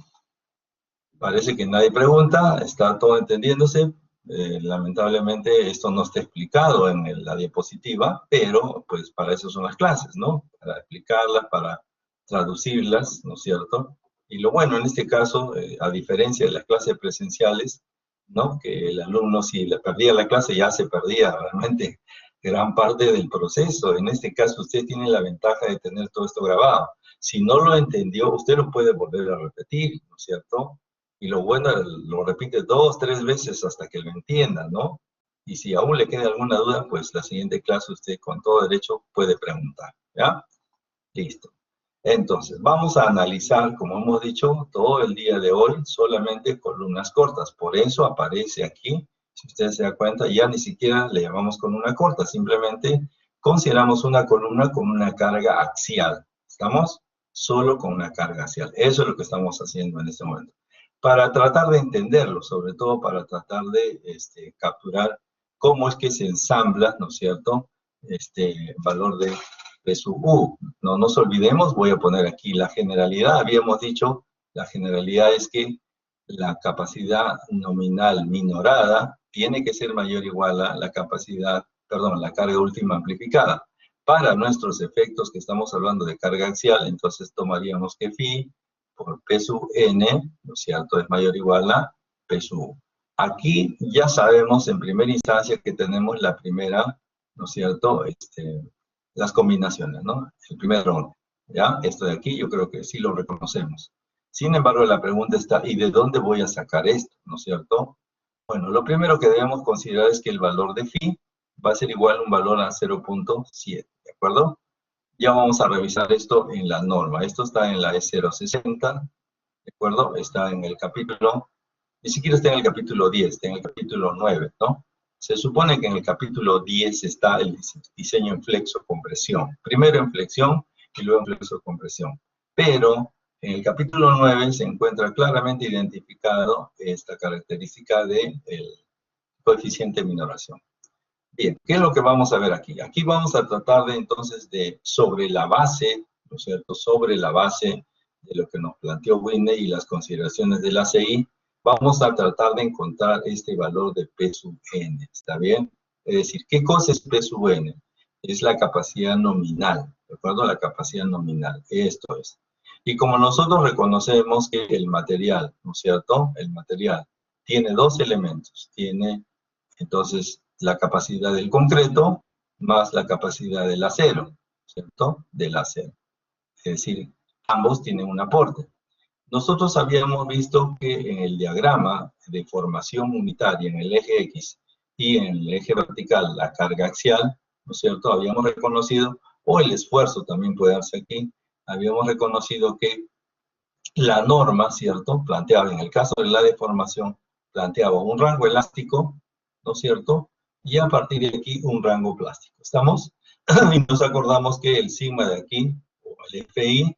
Parece que nadie pregunta, está todo entendiéndose. Lamentablemente esto no está explicado en la diapositiva, pero pues para eso son las clases, ¿no? Para explicarlas, para traducirlas, ¿no es cierto? Y lo bueno en este caso, a diferencia de las clases presenciales, ¿no? Que el alumno si le perdía la clase ya se perdía realmente gran parte del proceso. En este caso usted tiene la ventaja de tener todo esto grabado. Si no lo entendió, usted lo puede volver a repetir, ¿no es cierto? Y lo bueno, lo repite 2, 3 veces hasta que lo entienda, ¿no? Y si aún le queda alguna duda, pues la siguiente clase usted con todo derecho puede preguntar, ¿ya? Listo. Entonces, vamos a analizar, como hemos dicho, todo el día de hoy, solamente columnas cortas. Por eso aparece aquí, si usted se da cuenta, ya ni siquiera le llamamos columna corta, simplemente consideramos una columna con una carga axial. ¿Estamos? Solo con una carga axial. Eso es lo que estamos haciendo en este momento. Para tratar de entenderlo, sobre todo para tratar de capturar cómo es que se ensambla, ¿no es cierto?, este valor de P sub U. No nos olvidemos, voy a poner aquí la generalidad. Habíamos dicho, la generalidad es que la capacidad nominal minorada tiene que ser mayor o igual a la capacidad, perdón, la carga última amplificada. Para nuestros efectos que estamos hablando de carga axial, entonces tomaríamos que phi por P sub n, ¿no es cierto?, es mayor o igual a P sub U. Aquí ya sabemos en primera instancia que tenemos la primera, ¿no es cierto?, las combinaciones, ¿no? El primer orden, ¿ya? Esto de aquí yo creo que sí lo reconocemos. Sin embargo, la pregunta está, ¿y de dónde voy a sacar esto? ¿No es cierto? Bueno, lo primero que debemos considerar es que el valor de phi va a ser igual a un valor a 0.7, ¿de acuerdo? Ya vamos a revisar esto en la norma. Esto está en la E060, ¿de acuerdo? Está en el capítulo, ni siquiera está en el capítulo 10, está en el capítulo 9, ¿no? Se supone que en el capítulo 10 está el diseño en flexo-compresión. Primero en flexión y luego en flexo-compresión. Pero en el capítulo 9 se encuentra claramente identificado esta característica del coeficiente de minoración. Bien, ¿qué es lo que vamos a ver aquí? Aquí vamos a tratar de entonces de, sobre la base, ¿no es cierto?, sobre la base de lo que nos planteó Whitney y las consideraciones del ACI, vamos a tratar de encontrar este valor de P sub n, ¿está bien? Es decir, ¿qué cosa es P sub n? Es la capacidad nominal, ¿de acuerdo? La capacidad nominal, esto es. Y como nosotros reconocemos que el material, ¿no es cierto?, el material tiene dos elementos, tiene entonces la capacidad del concreto más la capacidad del acero, ¿cierto? Del acero. Es decir, ambos tienen un aporte. Nosotros habíamos visto que en el diagrama de formación unitaria en el eje X y en el eje vertical, la carga axial, ¿no es cierto? Habíamos reconocido, o el esfuerzo también puede darse aquí, habíamos reconocido que la norma, ¿cierto? Planteaba, en el caso de la deformación, planteaba un rango elástico, ¿no es cierto? Y a partir de aquí, un rango plástico. ¿Estamos? Y nos acordamos que el sigma de aquí, o el FI,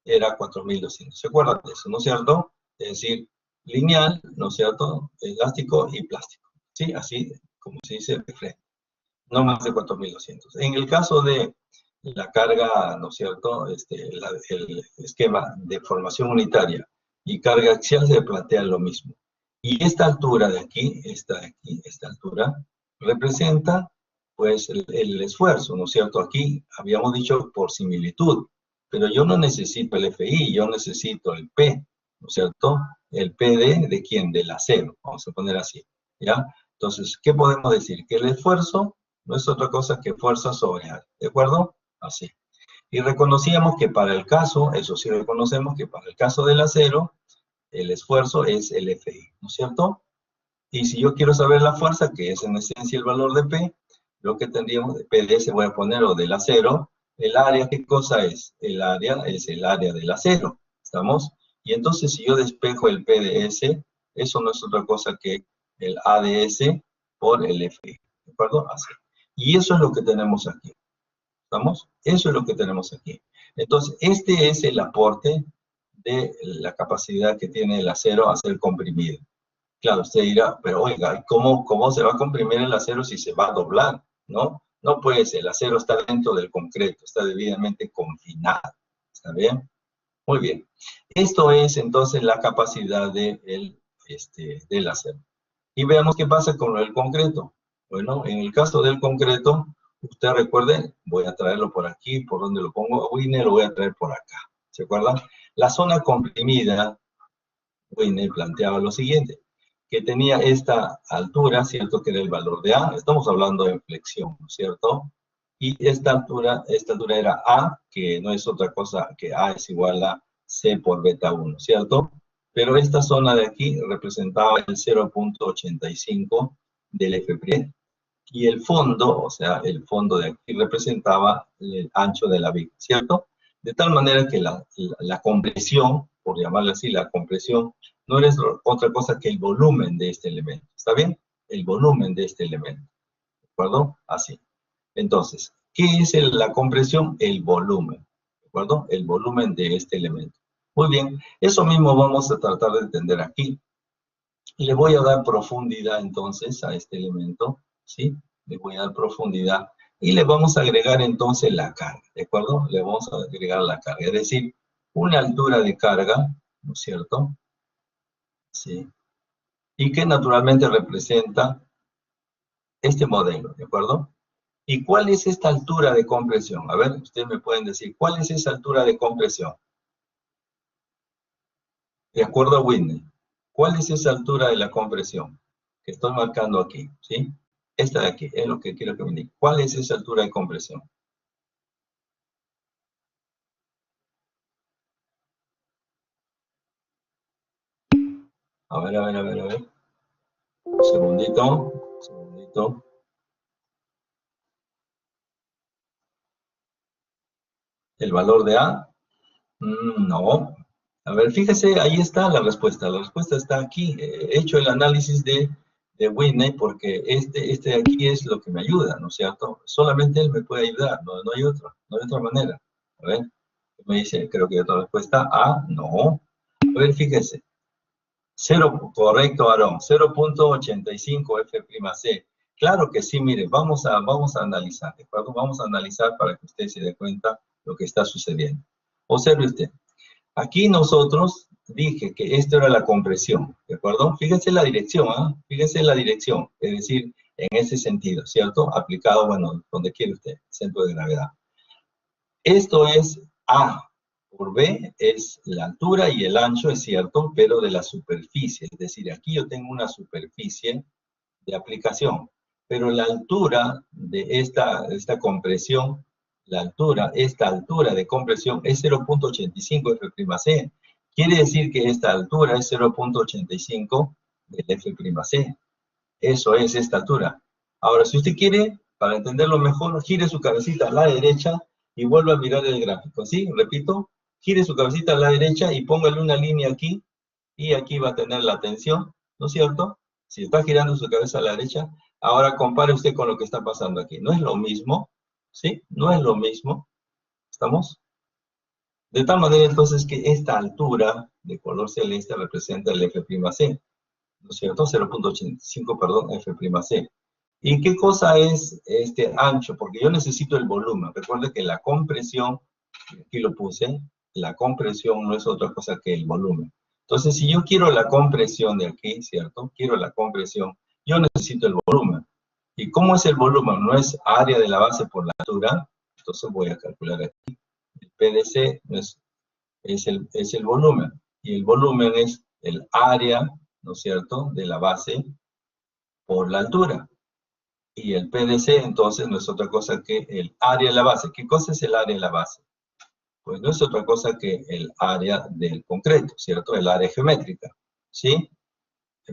era 4200. ¿Se acuerdan de eso, no es cierto? Es decir, lineal, ¿no es cierto? Elástico y plástico. ¿Sí? Así como se dice de frente. No más de 4200. En el caso de la carga, ¿no es cierto? El esquema de formación unitaria y carga axial se plantea lo mismo. Y esta altura de aquí, esta altura, representa pues el esfuerzo, ¿no es cierto? Aquí habíamos dicho por similitud, pero yo no necesito el FI, yo necesito el P, ¿no es cierto? El P de quién? Del acero, vamos a poner así, ¿ya? Entonces, ¿qué podemos decir? Que el esfuerzo no es otra cosa que fuerza sobre área, ¿de acuerdo? Así. Y reconocíamos que para el caso, eso sí reconocemos que para el caso del acero, el esfuerzo es el FI, ¿no es cierto? Y si yo quiero saber la fuerza, que es en esencia el valor de P, lo que tendríamos, de PDS voy a poner, o del acero, el área, ¿qué cosa es? El área es el área del acero, ¿estamos? Y entonces si yo despejo el PDS, eso no es otra cosa que el ADS por el FI, ¿de acuerdo? Así. Y eso es lo que tenemos aquí. ¿Estamos? Eso es lo que tenemos aquí. Entonces, este es el aporte de la capacidad que tiene el acero a ser comprimido. Claro, usted dirá, pero oiga, ¿cómo se va a comprimir el acero si se va a doblar? ¿No? No puede ser, el acero está dentro del concreto, está debidamente confinado. ¿Está bien? Muy bien. Esto es entonces la capacidad del acero. Y veamos qué pasa con el concreto. Bueno, en el caso del concreto, usted recuerde, voy a traerlo por aquí, por donde lo pongo, Wiener lo voy a traer por acá. ¿Se acuerdan? La zona comprimida, Wiener planteaba lo siguiente, que tenía esta altura, ¿cierto? Que era el valor de A. Estamos hablando de flexión, ¿cierto? Y esta altura era A, que no es otra cosa que A es igual a C por beta 1, ¿cierto? Pero esta zona de aquí representaba el 0.85 del F'. Y el fondo, o sea, el fondo de aquí representaba el ancho de la viga, ¿cierto? De tal manera que la compresión, por llamarla así, la compresión, no es otra cosa que el volumen de este elemento, ¿está bien? El volumen de este elemento, ¿de acuerdo? Así. Entonces, ¿qué es la compresión? El volumen, ¿de acuerdo? El volumen de este elemento. Muy bien, eso mismo vamos a tratar de entender aquí. Le voy a dar profundidad entonces a este elemento, ¿sí? Le voy a dar profundidad y le vamos a agregar entonces la carga, ¿de acuerdo? Le vamos a agregar la carga, es decir, una altura de carga, ¿no es cierto? Sí. Y que naturalmente representa este modelo, ¿de acuerdo? ¿Y cuál es esta altura de compresión? A ver, ustedes me pueden decir, ¿cuál es esa altura de compresión? De acuerdo a Whitney, ¿cuál es esa altura de la compresión que estoy marcando aquí? ¿Sí? Esta de aquí es lo que quiero que me indique. ¿Cuál es esa altura de compresión? A ver, a ver, a ver, a ver. Un segundito, un segundito. ¿El valor de A? No. A ver, fíjese, ahí está la respuesta. La respuesta está aquí. He hecho el análisis de Whitney porque este de aquí es lo que me ayuda, ¿no es cierto? Solamente él me puede ayudar, no hay otra manera. A ver, me dice, creo que otra respuesta. A, no. A ver, fíjese. 0, correcto, Aarón. 0.85 F'C. Claro que sí, mire, vamos a analizar, ¿de acuerdo? Vamos a analizar para que usted se dé cuenta lo que está sucediendo. Observe usted. Aquí nosotros dije que esto era la compresión, ¿de acuerdo? Fíjense la dirección, ¿ah? Fíjense la dirección, es decir, en ese sentido, ¿cierto? Aplicado, bueno, donde quiere usted, centro de gravedad. Esto es A por B, es la altura y el ancho, es cierto, pero de la superficie. Es decir, aquí yo tengo una superficie de aplicación, pero la altura de esta compresión, esta altura de compresión es 0.85 F'C. Quiere decir que esta altura es 0.85 del F'C. Eso es esta altura. Ahora, si usted quiere, para entenderlo mejor, gire su cabecita a la derecha y vuelva a mirar el gráfico. ¿Sí? Repito, gire su cabecita a la derecha y póngale una línea aquí, y aquí va a tener la tensión, ¿no es cierto? Si está girando su cabeza a la derecha, ahora compare usted con lo que está pasando aquí. No es lo mismo, ¿sí? No es lo mismo. ¿Estamos? De tal manera entonces que esta altura de color celeste representa el F'C, ¿no es cierto? 0.85, perdón, F'C. ¿Y qué cosa es este ancho? Porque yo necesito el volumen. Recuerde que la compresión, aquí lo puse, la compresión no es otra cosa que el volumen. Entonces, si yo quiero la compresión de aquí, ¿cierto? Quiero la compresión, yo necesito el volumen. ¿Y cómo es el volumen? No es área de la base por la altura. Entonces voy a calcular aquí. El PDC es el volumen. Y el volumen es el área, ¿no es cierto?, de la base por la altura. Y el PDC, entonces, no es otra cosa que el área de la base. ¿Qué cosa es el área de la base? Pues no es otra cosa que el área del concreto, ¿cierto? El área geométrica, ¿sí?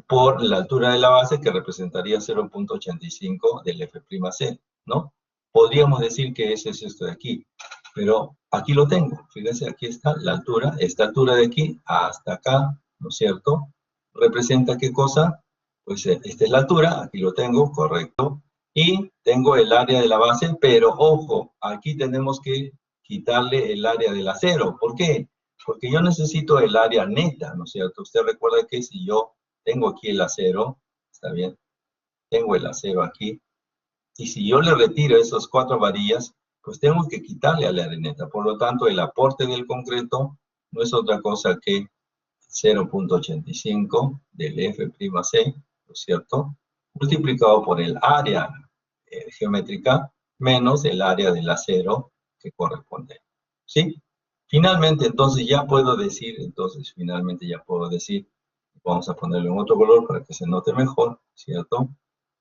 Por la altura de la base, que representaría 0.85 del F'C, ¿no? Podríamos decir que ese es esto de aquí, pero aquí lo tengo. Fíjense, aquí está la altura, esta altura de aquí hasta acá, ¿no es cierto? ¿Representa qué cosa? Pues esta es la altura, aquí lo tengo, correcto. Y tengo el área de la base, pero ojo, aquí tenemos que quitarle el área del acero. ¿Por qué? Porque yo necesito el área neta, ¿no es cierto? Usted recuerda que si yo tengo aquí el acero, ¿está bien? Tengo el acero aquí. Y si yo le retiro esas 4 varillas, pues tengo que quitarle a la área neta. Por lo tanto, el aporte del concreto no es otra cosa que 0.85 del F'C, ¿no es cierto? Multiplicado por el área geométrica menos el área del acero que corresponde. ¿Sí? Finalmente, entonces ya puedo decir, vamos a ponerlo en otro color para que se note mejor, ¿cierto?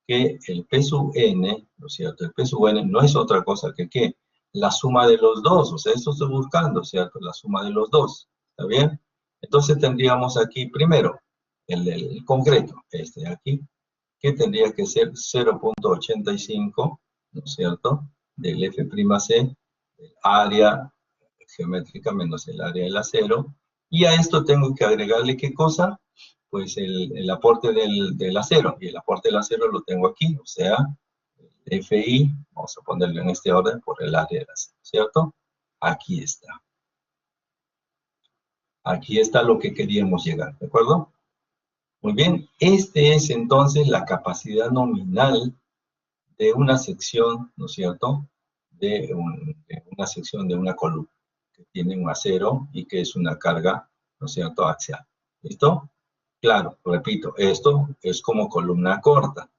Que el P sub n, ¿no es cierto? El P sub n no es otra cosa que ¿qué? La suma de los dos, o sea, esto estoy buscando, ¿cierto? La suma de los dos, ¿está bien? Entonces tendríamos aquí primero el concreto, este de aquí, que tendría que ser 0.85, ¿no es cierto? Del F'C, el área geométrica menos el área del acero, y a esto tengo que agregarle ¿qué cosa? Pues el aporte del acero, y el aporte del acero lo tengo aquí, o sea, el Fi, vamos a ponerlo en este orden, por el área del acero, ¿cierto? Aquí está. Aquí está lo que queríamos llegar, ¿de acuerdo? Muy bien, este es entonces la capacidad nominal de una sección, ¿no es cierto? De una sección de una columna, que tiene un acero y que es una carga, ¿no es cierto?, axial. ¿Listo? Claro, repito, esto es como columna corta.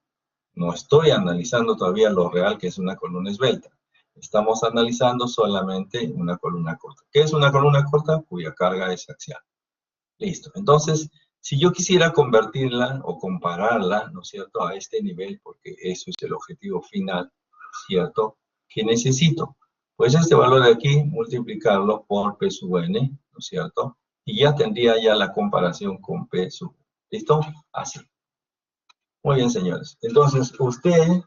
No estoy analizando todavía lo real que es una columna esbelta. Estamos analizando solamente una columna corta. ¿Qué es una columna corta? Cuya carga es axial. Listo. Entonces, si yo quisiera convertirla o compararla, ¿no es cierto?, a este nivel, porque eso es el objetivo final, ¿cierto?, ¿qué necesito? Pues este valor de aquí, multiplicarlo por P sub n, ¿no es cierto?, y ya tendría ya la comparación con P sub. ¿Listo? Así. Muy bien, señores. Entonces, usted,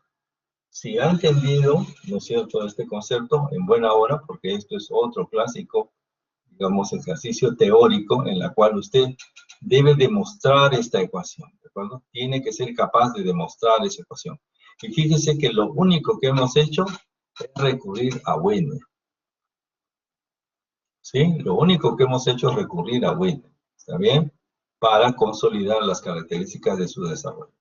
si ha entendido, ¿no es cierto?, este concepto, en buena hora, porque esto es otro clásico, digamos, ejercicio teórico en la cual usted debe demostrar esta ecuación, ¿de acuerdo? Tiene que ser capaz de demostrar esa ecuación. Y fíjese que lo único que hemos hecho es recurrir a Wien. ¿Sí? Lo único que hemos hecho es recurrir a Wien, ¿está bien? Para consolidar las características de su desarrollo.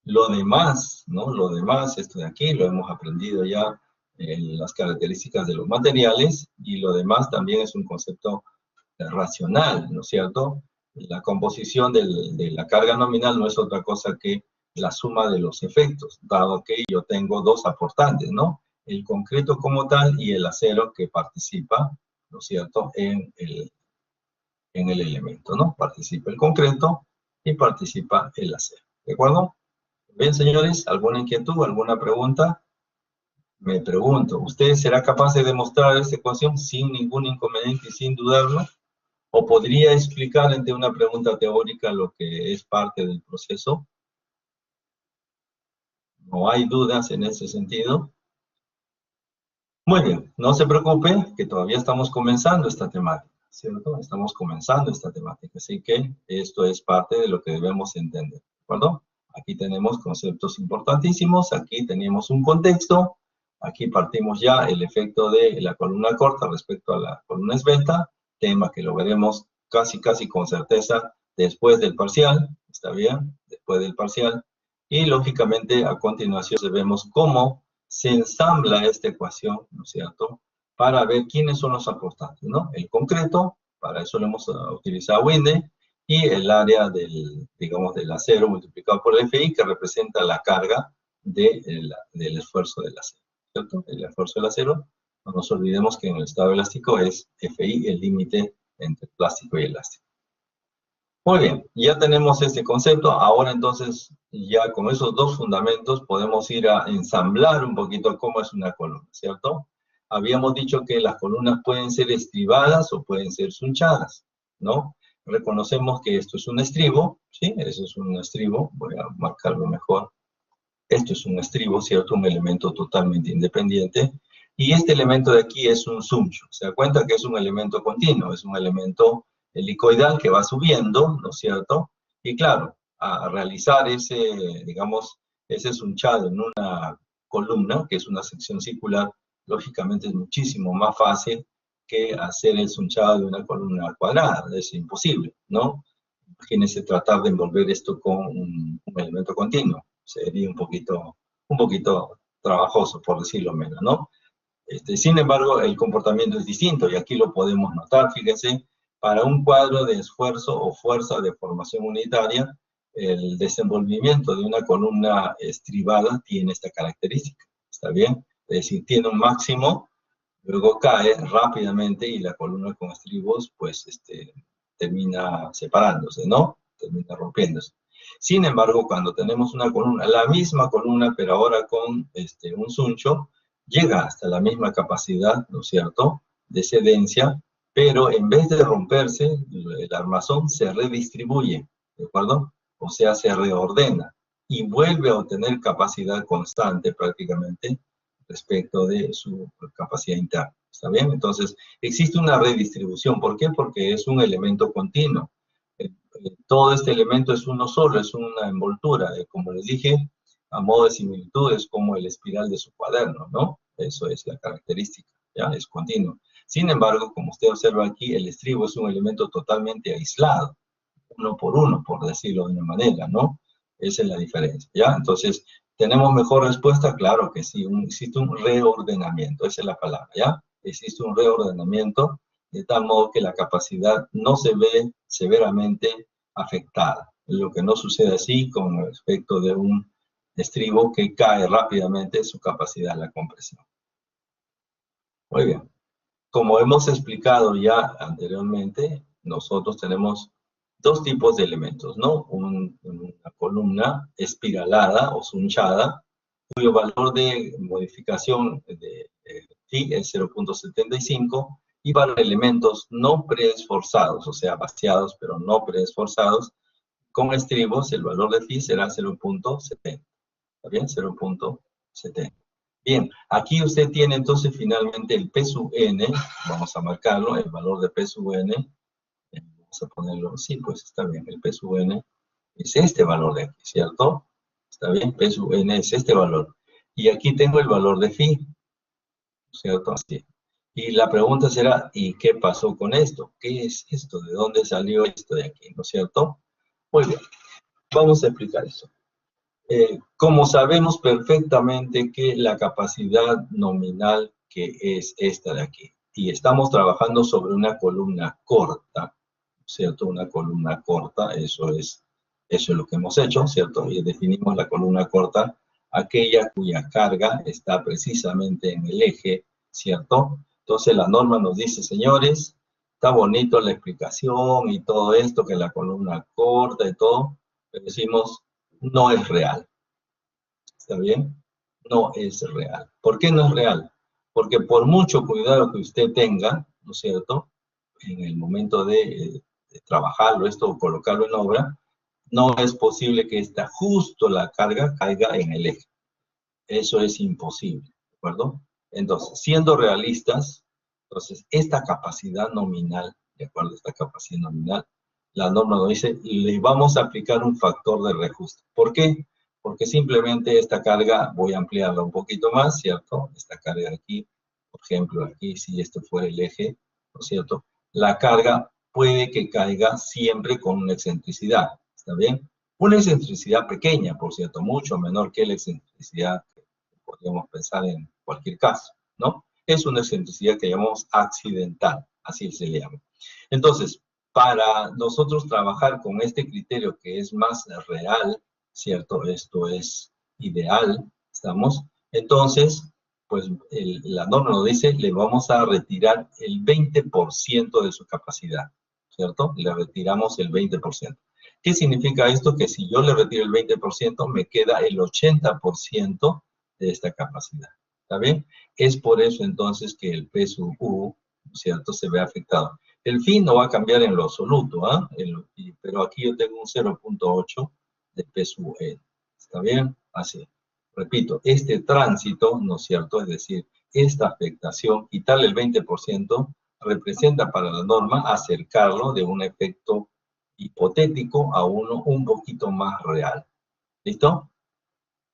Lo demás, ¿no? Lo demás, esto de aquí, lo hemos aprendido ya en las características de los materiales, y lo demás también es un concepto racional, ¿no es cierto? La composición de la carga nominal no es otra cosa que la suma de los efectos, dado que yo tengo dos aportantes, ¿no? El concreto como tal y el acero que participa, ¿no es cierto?, en el elemento, ¿no? Participa el concreto y participa el acero, ¿de acuerdo? Bien, señores, ¿alguna inquietud, alguna pregunta? Me pregunto, ¿usted será capaz de demostrar esta ecuación sin ningún inconveniente y sin dudarlo? ¿O podría explicar ante una pregunta teórica lo que es parte del proceso? ¿No hay dudas en ese sentido? Muy bien, no se preocupe, que todavía estamos comenzando esta temática, ¿cierto? Estamos comenzando esta temática, así que esto es parte de lo que debemos entender, ¿de acuerdo? Aquí tenemos conceptos importantísimos, aquí tenemos un contexto, aquí partimos ya el efecto de la columna corta respecto a la columna esbelta, tema que lo veremos casi con certeza después del parcial, ¿está bien? Después del parcial, y lógicamente a continuación vemos cómo se ensambla esta ecuación, ¿no es cierto?, para ver quiénes son los aportantes, ¿no? El concreto, para eso lo hemos utilizado Winde, y el área del, digamos, del acero multiplicado por el FI, que representa la carga del esfuerzo del acero, ¿cierto? El esfuerzo del acero, no nos olvidemos que en el estado elástico es FI el límite entre plástico y elástico. Muy bien, ya tenemos este concepto, ahora entonces ya con esos dos fundamentos podemos ir a ensamblar un poquito cómo es una columna, ¿cierto? Habíamos dicho que las columnas pueden ser estribadas o pueden ser sunchadas, ¿no? Reconocemos que esto es un estribo, ¿sí? Eso es un estribo, voy a marcarlo mejor. Esto es un estribo, ¿cierto? Un elemento totalmente independiente. Y este elemento de aquí es un suncho. Se da cuenta que es un elemento continuo, es un elemento helicoidal que va subiendo, ¿no es cierto? Y claro, a realizar ese, digamos, ese sunchado en una columna, que es una sección circular, lógicamente es muchísimo más fácil que hacer el sunchado de una columna cuadrada. Es imposible, ¿no? Imagínense tratar de envolver esto con un elemento continuo. Sería un poquito trabajoso, por decirlo menos, ¿no? Sin embargo, el comportamiento es distinto y aquí lo podemos notar, fíjense, para un cuadro de esfuerzo o fuerza de formación unitaria, el desenvolvimiento de una columna estribada tiene esta característica, ¿está bien? Es decir, tiene un máximo, luego cae rápidamente y la columna con estribos, pues, termina separándose, ¿no? Termina rompiéndose. Sin embargo, cuando tenemos una columna, la misma columna, pero ahora con un suncho, llega hasta la misma capacidad, ¿no es cierto?, de cedencia, pero en vez de romperse, el armazón se redistribuye, ¿de acuerdo? O sea, se reordena y vuelve a obtener capacidad constante prácticamente respecto de su capacidad interna, ¿está bien? Entonces, existe una redistribución. ¿Por qué? Porque es un elemento continuo. Todo este elemento es uno solo, es una envoltura. Como les dije, a modo de similitud, es como el espiral de su cuaderno, ¿no? Eso es la característica, ¿ya? Es continuo. Sin embargo, como usted observa aquí, el estribo es un elemento totalmente aislado, uno por uno, por decirlo de una manera, ¿no? Esa es la diferencia, ¿ya? Entonces, ¿tenemos mejor respuesta? Claro que sí, existe un reordenamiento, esa es la palabra, ¿ya? Existe un reordenamiento de tal modo que la capacidad no se ve severamente afectada. Lo que no sucede así con respecto de un estribo que cae rápidamente su capacidad de la compresión. Muy bien. Como hemos explicado ya anteriormente, nosotros tenemos dos tipos de elementos, ¿no? Una columna espiralada o sunchada, cuyo valor de modificación de phi es 0.75, y para elementos no preesforzados, o sea, vaciados, pero no preesforzados, con estribos, el valor de phi será 0.70. ¿Está bien? 0.70. Bien, aquí usted tiene entonces finalmente el P sub n, vamos a marcarlo, el valor de P sub n, vamos a ponerlo, sí, pues está bien, el P sub n es este valor de aquí, ¿cierto? Está bien, P sub n es este valor. Y aquí tengo el valor de phi, ¿cierto? Así. Y la pregunta será, ¿y qué pasó con esto? ¿Qué es esto? ¿De dónde salió esto de aquí? ¿No es cierto? Muy bien, vamos a explicar eso. Como sabemos perfectamente que la capacidad nominal que es esta de aquí, y estamos trabajando sobre una columna corta, ¿cierto? Una columna corta, eso es lo que hemos hecho, ¿cierto? Y definimos la columna corta, aquella cuya carga está precisamente en el eje, ¿cierto? Entonces la norma nos dice, señores, está bonito la explicación y todo esto, que la columna corta y todo, pero decimos, no es real. ¿Está bien? No es real. ¿Por qué no es real? Porque por mucho cuidado que usted tenga, ¿no es cierto?, en el momento de trabajarlo, esto, o colocarlo en obra, no es posible que justo la carga caiga en el eje. Eso es imposible, ¿de acuerdo? Entonces, siendo realistas, entonces, esta capacidad nominal, ¿de acuerdo? Esta capacidad nominal, la norma nos dice, le vamos a aplicar un factor de reajuste. ¿Por qué? Porque simplemente esta carga, voy a ampliarla un poquito más, ¿cierto? Esta carga de aquí, por ejemplo, aquí, si este fuera el eje, ¿no es cierto? La carga puede que caiga siempre con una excentricidad, ¿está bien? Una excentricidad pequeña, por cierto, mucho menor que la excentricidad que podríamos pensar en cualquier caso, ¿no? Es una excentricidad que llamamos accidental, así se le llama. Entonces, para nosotros trabajar con este criterio que es más real, ¿cierto? Esto es ideal, ¿estamos? Entonces, pues la norma nos dice, le vamos a retirar el 20% de su capacidad, ¿cierto? Le retiramos el 20%. ¿Qué significa esto? Que si yo le retiro el 20%, me queda el 80% de esta capacidad, ¿está bien? Es por eso entonces que el peso U, ¿cierto?, se ve afectado. El fin no va a cambiar en lo absoluto, ¿ah? Pero aquí yo tengo un 0.8 de peso N, ¿está bien? Así. Repito, este tránsito, ¿no es cierto?, es decir, esta afectación, quitarle el 20%, representa para la norma acercarlo de un efecto hipotético a uno un poquito más real. ¿Listo?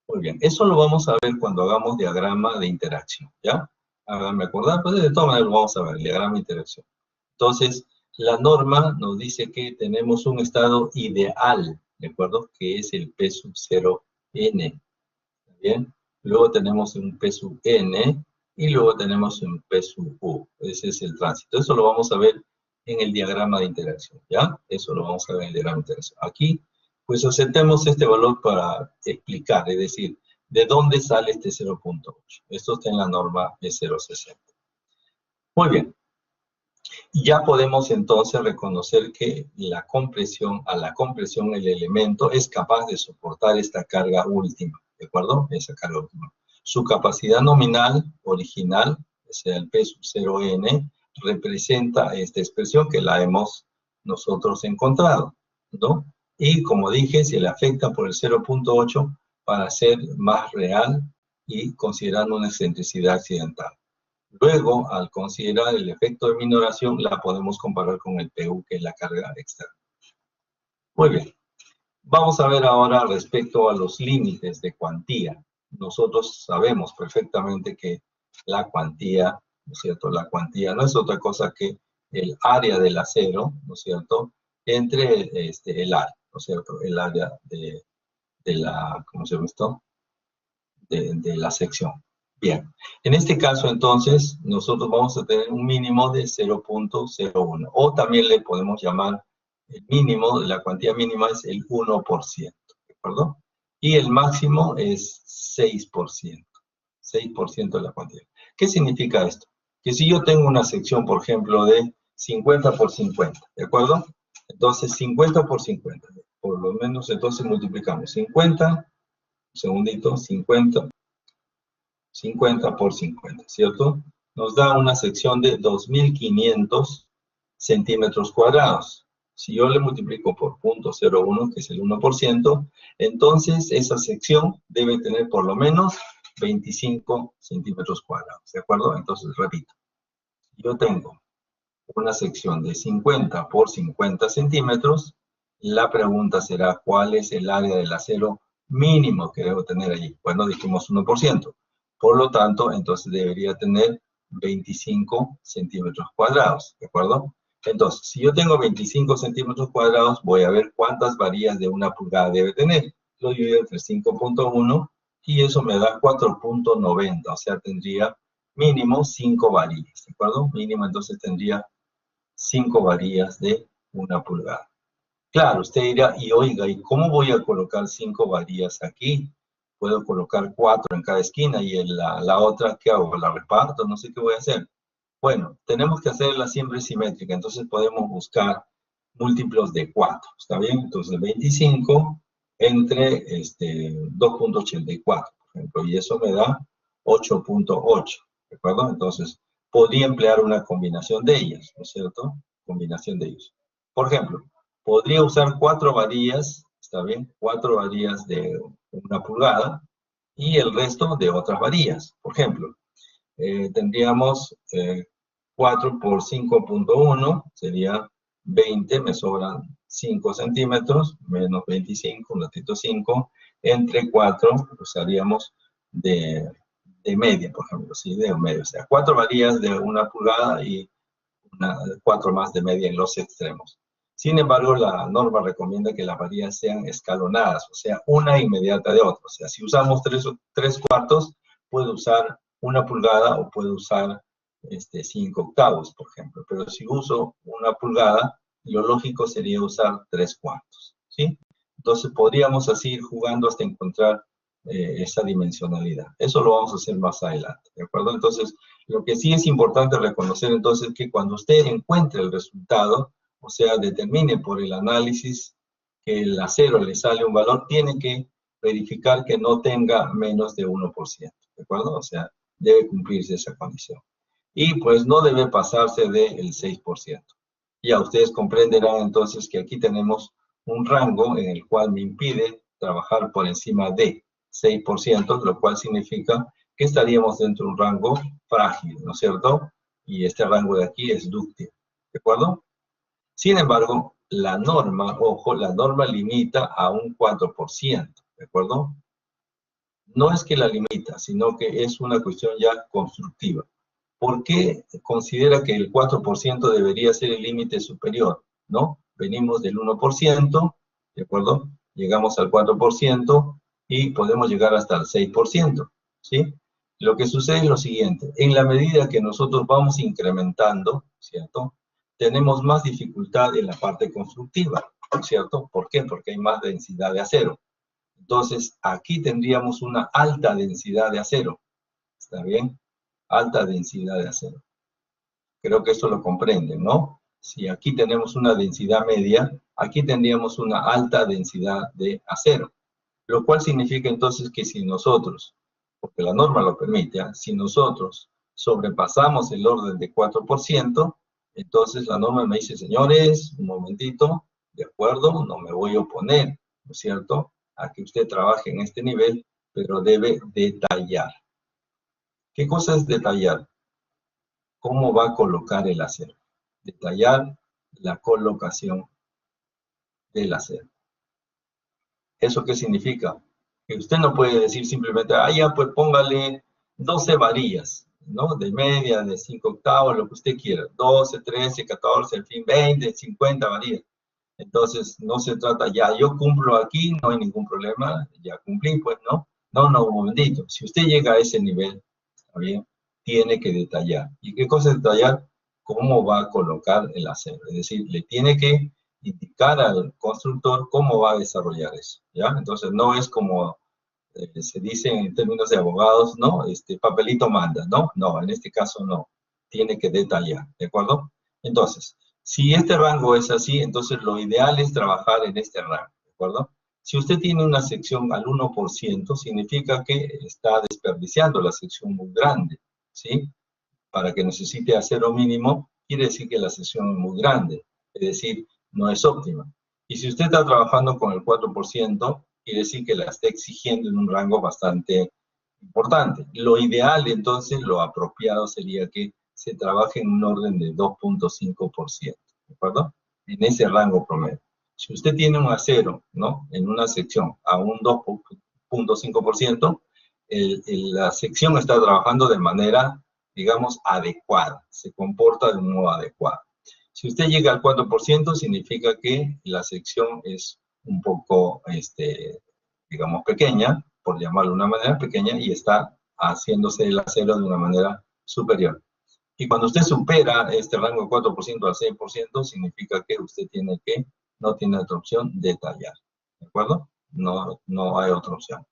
Muy bien, eso lo vamos a ver cuando hagamos diagrama de interacción, ¿ya? Háganme acordar, pues de todas maneras lo vamos a ver, diagrama de interacción. Entonces, la norma nos dice que tenemos un estado ideal, ¿de acuerdo? Que es el P sub 0n, ¿está bien? Luego tenemos un P sub n y luego tenemos un P sub u. Ese es el tránsito. Eso lo vamos a ver en el diagrama de interacción, ¿ya? Eso lo vamos a ver en el diagrama de interacción. Aquí, pues aceptemos este valor para explicar, es decir, ¿de dónde sale este 0.8? Esto está en la norma de 0.60. Muy bien. Ya podemos entonces reconocer que a la compresión el elemento es capaz de soportar esta carga última, ¿de acuerdo? Esa carga última. Su capacidad nominal original, o sea, el P sub 0n, representa esta expresión que la hemos nosotros encontrado, ¿no? Y como dije, se le afecta por el 0.8 para ser más real y considerando una excentricidad accidental. Luego, al considerar el efecto de minoración, la podemos comparar con el PU, que es la carga externa. Muy bien. Vamos a ver ahora respecto a los límites de cuantía. Nosotros sabemos perfectamente que la cuantía, ¿no es cierto? La cuantía no es otra cosa que el área del acero, ¿no es cierto?, entre el área, ¿no es cierto?, el área de la, ¿cómo se llama esto?, de la sección. Bien, en este caso entonces nosotros vamos a tener un mínimo de 0.01 o también le podemos llamar el mínimo, la cuantía mínima es el 1%, ¿de acuerdo? Y el máximo es 6%, 6% de la cuantía. ¿Qué significa esto? Que si yo tengo una sección, por ejemplo, de 50 por 50, ¿de acuerdo? Entonces 50 por 50, por lo menos entonces multiplicamos 50, un segundito, 50 por 50, ¿cierto? Nos da una sección de 2.500 centímetros cuadrados. Si yo le multiplico por 0.01, que es el 1%, entonces esa sección debe tener por lo menos 25 centímetros cuadrados, ¿de acuerdo? Entonces, repito, yo tengo una sección de 50 por 50 centímetros, la pregunta será, ¿cuál es el área del acero mínimo que debo tener allí? Bueno, dijimos 1%. Por lo tanto, entonces debería tener 25 centímetros cuadrados, ¿de acuerdo? Entonces, si yo tengo 25 centímetros cuadrados, voy a ver cuántas varillas de 1 pulgada debe tener. Lo divido entre 5.1 y eso me da 4.90, o sea, tendría mínimo 5 varillas, ¿de acuerdo? Mínimo entonces tendría 5 varillas de 1 pulgada. Claro, usted dirá, y oiga, ¿y cómo voy a colocar 5 varillas aquí? Puedo colocar 4 en cada esquina y en la otra, ¿qué hago? ¿La reparto? No sé qué voy a hacer. Bueno, tenemos que hacerla siempre simétrica, entonces podemos buscar múltiplos de 4, ¿está bien? Entonces 25 entre 2.84, por ejemplo, y eso me da 8.8, ¿de acuerdo? Entonces, podría emplear una combinación de ellas, ¿no es cierto? combinación de ellos. Por ejemplo, podría usar 4 varillas, ¿está bien? 4 varillas de 1 pulgada y el resto de otras varillas. Por ejemplo, tendríamos 4 por 5.1, sería 20, me sobran 5 centímetros, menos 25, un ratito 5, entre 4 usaríamos de media, por ejemplo, ¿sí? De media, o sea, 4 varillas de 1 pulgada y 4 más de media en los extremos. Sin embargo, la norma recomienda que las varillas sean escalonadas, o sea, una inmediata de otra. O sea, si usamos 3 cuartos, puedo usar 1 pulgada o puedo usar 5 octavos, por ejemplo. Pero si uso 1 pulgada, lo lógico sería usar 3 cuartos, ¿sí? Entonces, podríamos así ir jugando hasta encontrar esa dimensionalidad. Eso lo vamos a hacer más adelante, ¿de acuerdo? Entonces, lo que sí es importante reconocer entonces que cuando usted encuentre el resultado, o sea, determine por el análisis que el acero le sale un valor, tiene que verificar que no tenga menos de 1%, ¿de acuerdo? O sea, debe cumplirse esa condición. Y pues no debe pasarse del 6%. Ya ustedes comprenderán entonces que aquí tenemos un rango en el cual me impide trabajar por encima de 6%, lo cual significa que estaríamos dentro de un rango frágil, ¿no es cierto? Y este rango de aquí es dúctil, ¿de acuerdo? Sin embargo, la norma, ojo, la norma limita a un 4%, ¿de acuerdo? No es que la limita, sino que es una cuestión ya constructiva. ¿Por qué considera que el 4% debería ser el límite superior? ¿No? Venimos del 1%, ¿de acuerdo? Llegamos al 4% y podemos llegar hasta el 6%, ¿sí? Lo que sucede es lo siguiente, en la medida que nosotros vamos incrementando, ¿cierto? Tenemos más dificultad en la parte constructiva, ¿cierto? ¿Por qué? Porque hay más densidad de acero. Entonces, aquí tendríamos una alta densidad de acero, ¿está bien? Alta densidad de acero. Creo que esto lo comprenden, ¿no? Si aquí tenemos una densidad media, aquí tendríamos una alta densidad de acero. Lo cual significa entonces que si nosotros, porque la norma lo permite, ¿eh? Si nosotros sobrepasamos el orden de 4%, entonces la norma me dice, señores, un momentito, de acuerdo, no me voy a oponer, ¿no es cierto?, a que usted trabaje en este nivel, pero debe detallar. ¿Qué cosa es detallar? ¿Cómo va a colocar el acero? Detallar la colocación del acero. ¿Eso qué significa? Que usted no puede decir simplemente, ah, ya, pues póngale 12 varillas, ¿no? De media, de 5 octavos, lo que usted quiera. 12, 13, 14, en fin, 20, 50 varillas. Entonces, no se trata, ya, yo cumplo aquí, no hay ningún problema, ya cumplí, pues, ¿no? No, no, un momentito. Si usted llega a ese nivel, ¿está bien?, tiene que detallar. ¿Y qué cosa es detallar? Cómo va a colocar el acero. Es decir, le tiene que indicar al constructor cómo va a desarrollar eso, ¿ya? Entonces, no es como se dice en términos de abogados, ¿no? Papelito manda, ¿no? No, en este caso no. Tiene que detallar, ¿de acuerdo? Entonces, si este rango es así, entonces lo ideal es trabajar en este rango, ¿de acuerdo? Si usted tiene una sección al 1%, significa que está desperdiciando la sección muy grande, ¿sí? Para que necesite acero mínimo, quiere decir que la sección es muy grande, es decir, no es óptima. Y si usted está trabajando con el 4%, quiere decir que la está exigiendo en un rango bastante importante. Lo ideal, entonces, lo apropiado sería que se trabaje en un orden de 2.5%, ¿de acuerdo? En ese rango promedio. Si usted tiene un acero, ¿no?, en una sección a un 2.5%, la sección está trabajando de manera, digamos, adecuada, se comporta de un modo adecuado. Si usted llega al 4%, significa que la sección es un poco, digamos, pequeña, por llamarlo de una manera pequeña, y está haciéndose el acero de una manera superior. Y cuando usted supera este rango de 4% al 6%, significa que usted no tiene otra opción, detallar, ¿de acuerdo? No hay otra opción.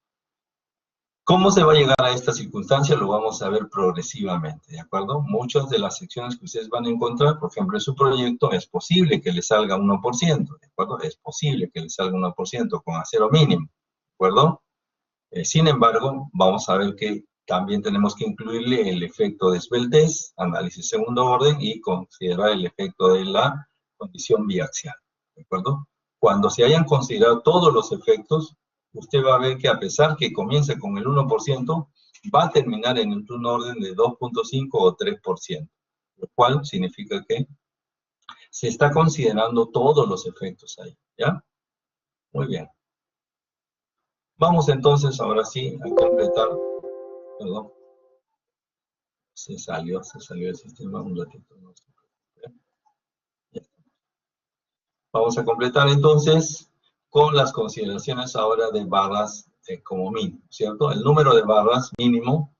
¿Cómo se va a llegar a esta circunstancia? Lo vamos a ver progresivamente, ¿de acuerdo? Muchas de las secciones que ustedes van a encontrar, por ejemplo, en su proyecto, es posible que le salga 1%, ¿de acuerdo? Es posible que le salga 1% con acero mínimo, ¿de acuerdo? Sin embargo, vamos a ver que También tenemos que incluirle el efecto de esbeltez, análisis segundo orden, y considerar el efecto de la condición biaxial, ¿de acuerdo? Cuando se hayan considerado todos los efectos, usted va a ver que a pesar que comience con el 1%, va a terminar en un orden de 2.5 o 3%, lo cual significa que se está considerando todos los efectos ahí, ¿ya? Muy bien. Vamos entonces, ahora sí, a completar, perdón, se salió el sistema un ratito. No sé. Vamos a completar entonces con las consideraciones ahora de barras como mínimo, ¿cierto? El número de barras mínimo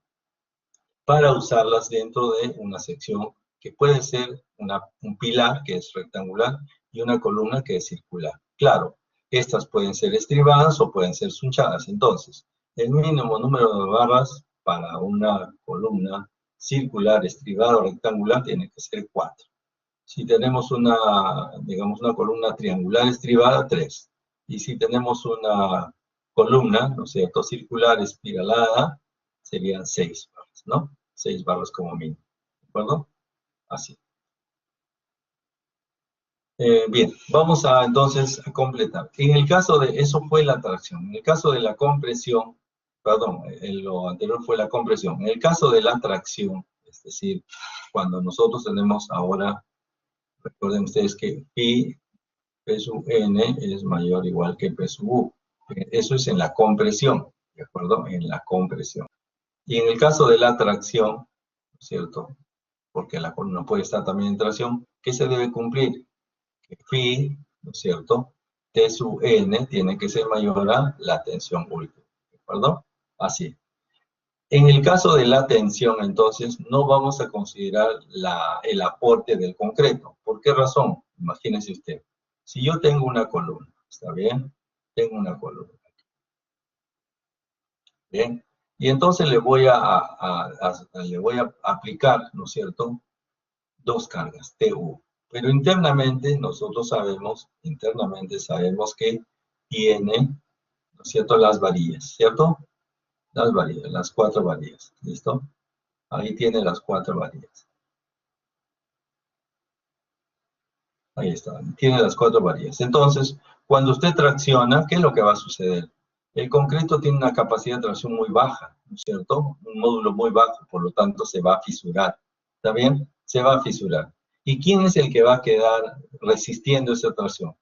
para usarlas dentro de una sección que puede ser un pilar que es rectangular y una columna que es circular. Claro, estas pueden ser estribadas o pueden ser sunchadas. Entonces, el mínimo número de barras para una columna circular, estribada o rectangular tiene que ser 4. Si tenemos digamos, una columna triangular estribada, 3. Y si tenemos una columna, ¿no es cierto?, circular espiralada, serían 6 barras, ¿no? 6 barras como mínimo, ¿de acuerdo? Así. Bien, vamos entonces a completar. En el caso de, eso fue la tracción. En el caso de la compresión, perdón, lo anterior fue la compresión. En el caso de la tracción, es decir, cuando nosotros tenemos ahora, recuerden ustedes que P sub n es mayor o igual que P sub U. Eso es en la compresión, ¿de acuerdo? En la compresión. Y en el caso de la tracción, ¿no es cierto?, porque la columna puede estar también en tracción, ¿qué se debe cumplir? Que phi, ¿no es cierto?, T sub n tiene que ser mayor a la tensión última, ¿de acuerdo? Así. En el caso de la tensión, entonces, no vamos a considerar el aporte del concreto. ¿Por qué razón? Imagínese usted. Si yo tengo una columna, ¿está bien? Tengo una columna. Bien. Y entonces le voy a aplicar, ¿no es cierto?, dos cargas, TU. Pero internamente nosotros sabemos que tiene, ¿no es cierto?, las varillas, ¿cierto? Las varillas, las 4 varillas, ¿listo? Ahí tiene las 4 varillas. Ahí está, tiene las 4 varillas. Entonces, cuando usted tracciona, ¿qué es lo que va a suceder? El concreto tiene una capacidad de tracción muy baja, ¿no es cierto? Un módulo muy bajo, por lo tanto se va a fisurar. ¿Está bien? Se va a fisurar. ¿Y quién es el que va a quedar resistiendo esa tracción?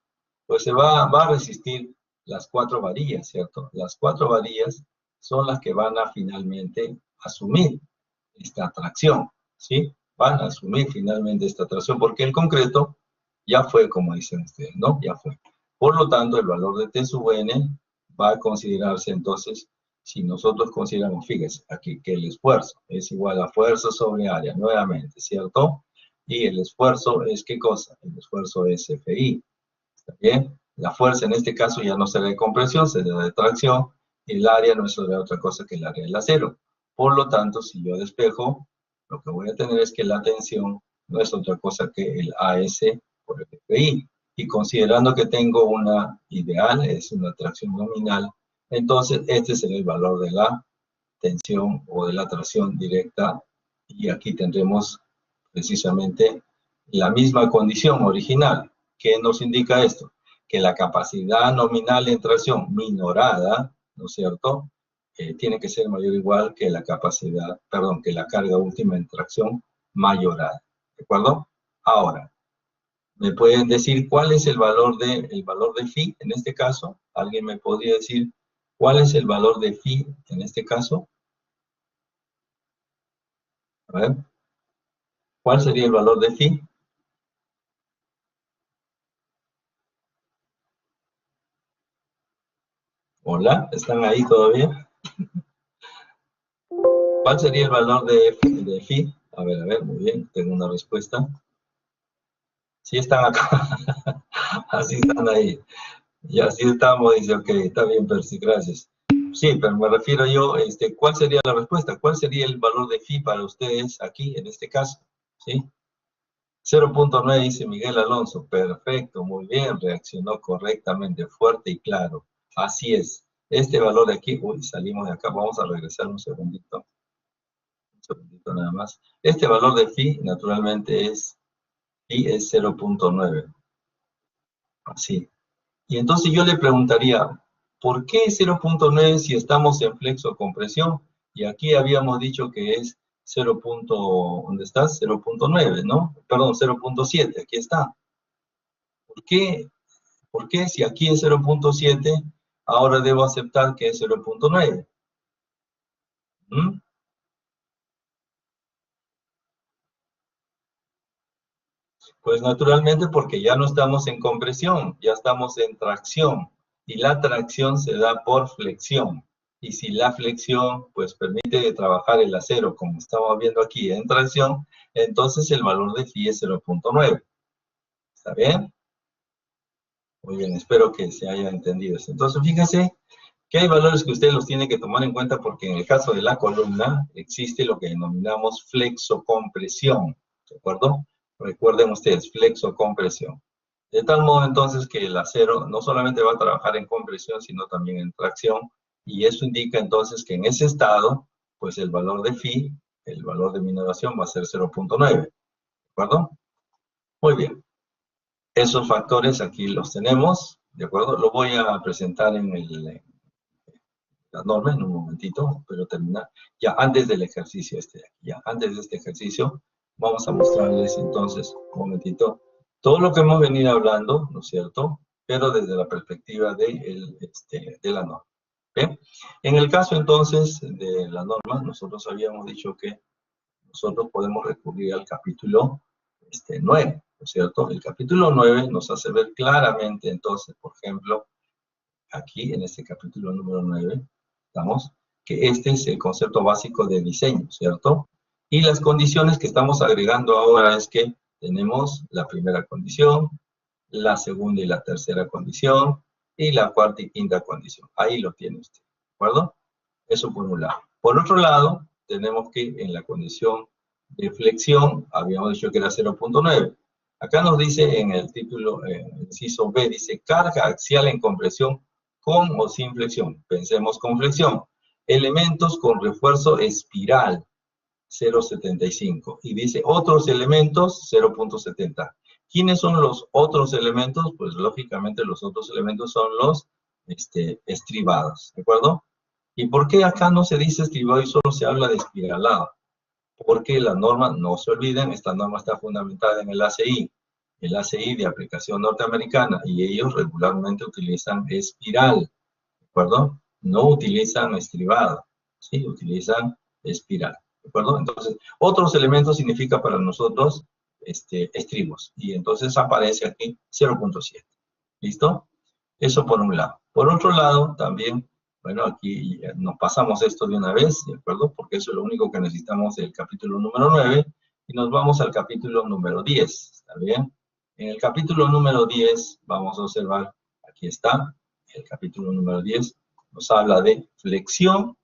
Pues se va a resistir las 4 varillas, ¿cierto? Las 4 varillas son las que van a finalmente asumir esta tracción, ¿sí? Van a asumir finalmente esta tracción porque el concreto ya fue, como dicen ustedes, ¿no? Ya fue. Por lo tanto, el valor de T sub n va a considerarse entonces, si nosotros consideramos, fíjense, aquí que el esfuerzo es igual a fuerza sobre área, nuevamente, ¿cierto? Y el esfuerzo es, ¿qué cosa? El esfuerzo es FI, ¿está bien? La fuerza en este caso ya no será de compresión, será de tracción, y el área no será otra cosa que el área del acero. Por lo tanto, si yo despejo, lo que voy a tener es que la tensión no es otra cosa que el AS por el FI. Y considerando que tengo una ideal, es una tracción nominal, entonces este será el valor de la tensión o de la tracción directa. Y aquí tendremos precisamente la misma condición original. ¿Qué nos indica esto? Que la capacidad nominal en tracción minorada, ¿no es cierto?, tiene que ser mayor o igual que la capacidad, perdón, que la carga última en tracción mayorada. ¿De acuerdo? Ahora, ¿me pueden decir cuál es el valor de phi en este caso? ¿Alguien me podría decir cuál es el valor de phi en este caso? A ver. ¿Cuál sería el valor de phi? Hola, ¿están ahí todavía? ¿Cuál sería el valor de phi? A ver, muy bien, tengo una respuesta. Sí están acá. Así están ahí. Y así estamos, dice, ok, está bien, Percy, gracias. Sí, pero me refiero yo, ¿cuál sería la respuesta? ¿Cuál sería el valor de phi para ustedes aquí, en este caso? ¿Sí? 0.9 dice Miguel Alonso. Perfecto, muy bien, reaccionó correctamente, fuerte y claro. Así es. Este valor de aquí, uy, salimos de acá, vamos a regresar un segundito. segundito nada más. Este valor de phi, naturalmente, es 0.9. Así. Y entonces yo le preguntaría, ¿por qué 0.9 si estamos en flexocompresión? Y aquí habíamos dicho que es 0. ¿Dónde está? 0.9, ¿no? Perdón, 0.7, aquí está. ¿Por qué si aquí es 0.7, ahora debo aceptar que es 0.9? ¿Mm? Pues naturalmente porque ya no estamos en compresión, ya estamos en tracción. Y la tracción se da por flexión. Y si la flexión pues permite trabajar el acero, como estamos viendo aquí en tracción, entonces el valor de phi es 0.9. ¿Está bien? Muy bien, espero que se haya entendido esto. Entonces, fíjense que hay valores que usted los tiene que tomar en cuenta porque en el caso de la columna existe lo que denominamos flexocompresión, ¿de acuerdo? Recuerden ustedes, flexocompresión. De tal modo entonces que el acero no solamente va a trabajar en compresión, sino también en tracción, y eso indica entonces que en ese estado, pues el valor de phi, el valor de minoración va a ser 0.9, ¿de acuerdo? Muy bien. Esos factores aquí los tenemos, ¿de acuerdo? Lo voy a presentar en la norma en un momentito, pero terminar. Ya antes del ejercicio ya antes de este ejercicio, vamos a mostrarles entonces, un momentito, todo lo que hemos venido hablando, ¿no es cierto? Pero desde la perspectiva de la norma. ¿Bien? En el caso entonces de la norma, nosotros habíamos dicho que nosotros podemos recurrir al capítulo 9, ¿no es cierto? El capítulo 9 nos hace ver claramente, entonces, por ejemplo, aquí en este capítulo número 9, estamos, que este es el concepto básico de diseño, ¿cierto? Y las condiciones que estamos agregando ahora es que tenemos la primera condición, la segunda y la tercera condición, y la cuarta y quinta condición. Ahí lo tiene usted, ¿de acuerdo? Eso por un lado. Por otro lado, tenemos que en la condición de flexión, habíamos dicho que era 0.9. Acá nos dice en el título, inciso B, dice carga axial en compresión con o sin flexión. Pensemos con flexión. Elementos con refuerzo espiral, 0.75. Y dice otros elementos, 0.70. ¿Quiénes son los otros elementos? Pues lógicamente los otros elementos son los estribados, ¿de acuerdo? ¿Y por qué acá no se dice estribado y solo se habla de espiralado? Porque la norma, no se olviden, esta norma está fundamentada en el ACI de aplicación norteamericana, y ellos regularmente utilizan espiral, ¿de acuerdo? No utilizan estribado, ¿sí? Utilizan espiral, ¿de acuerdo? Entonces, otros elementos significa para nosotros estribos, y entonces aparece aquí 0.7, ¿listo? Eso por un lado. Por otro lado, también, bueno, aquí nos pasamos esto de una vez, ¿de acuerdo? Porque eso es lo único que necesitamos del capítulo número 9, y nos vamos al capítulo número 10, ¿está bien? En el capítulo número 10, vamos a observar, aquí está, el capítulo número 10, nos habla de flexión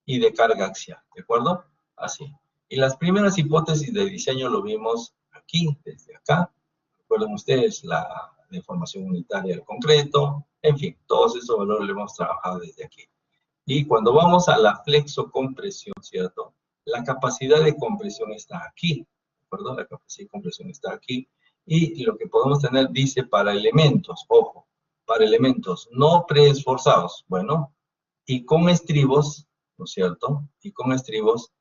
y de carga axial, ¿de acuerdo? Así. Y las primeras hipótesis de diseño lo vimos aquí, desde acá. Recuerden ustedes la deformación unitaria del concreto, en fin, todos esos valores lo hemos trabajado desde aquí. Y cuando vamos a la flexocompresión, ¿cierto? La capacidad de compresión está aquí, ¿de acuerdo? La capacidad de compresión está aquí. Y lo que podemos tener dice para elementos, ojo, para elementos no preesforzados, bueno, y con estribos, ¿no es cierto? Y con estribos,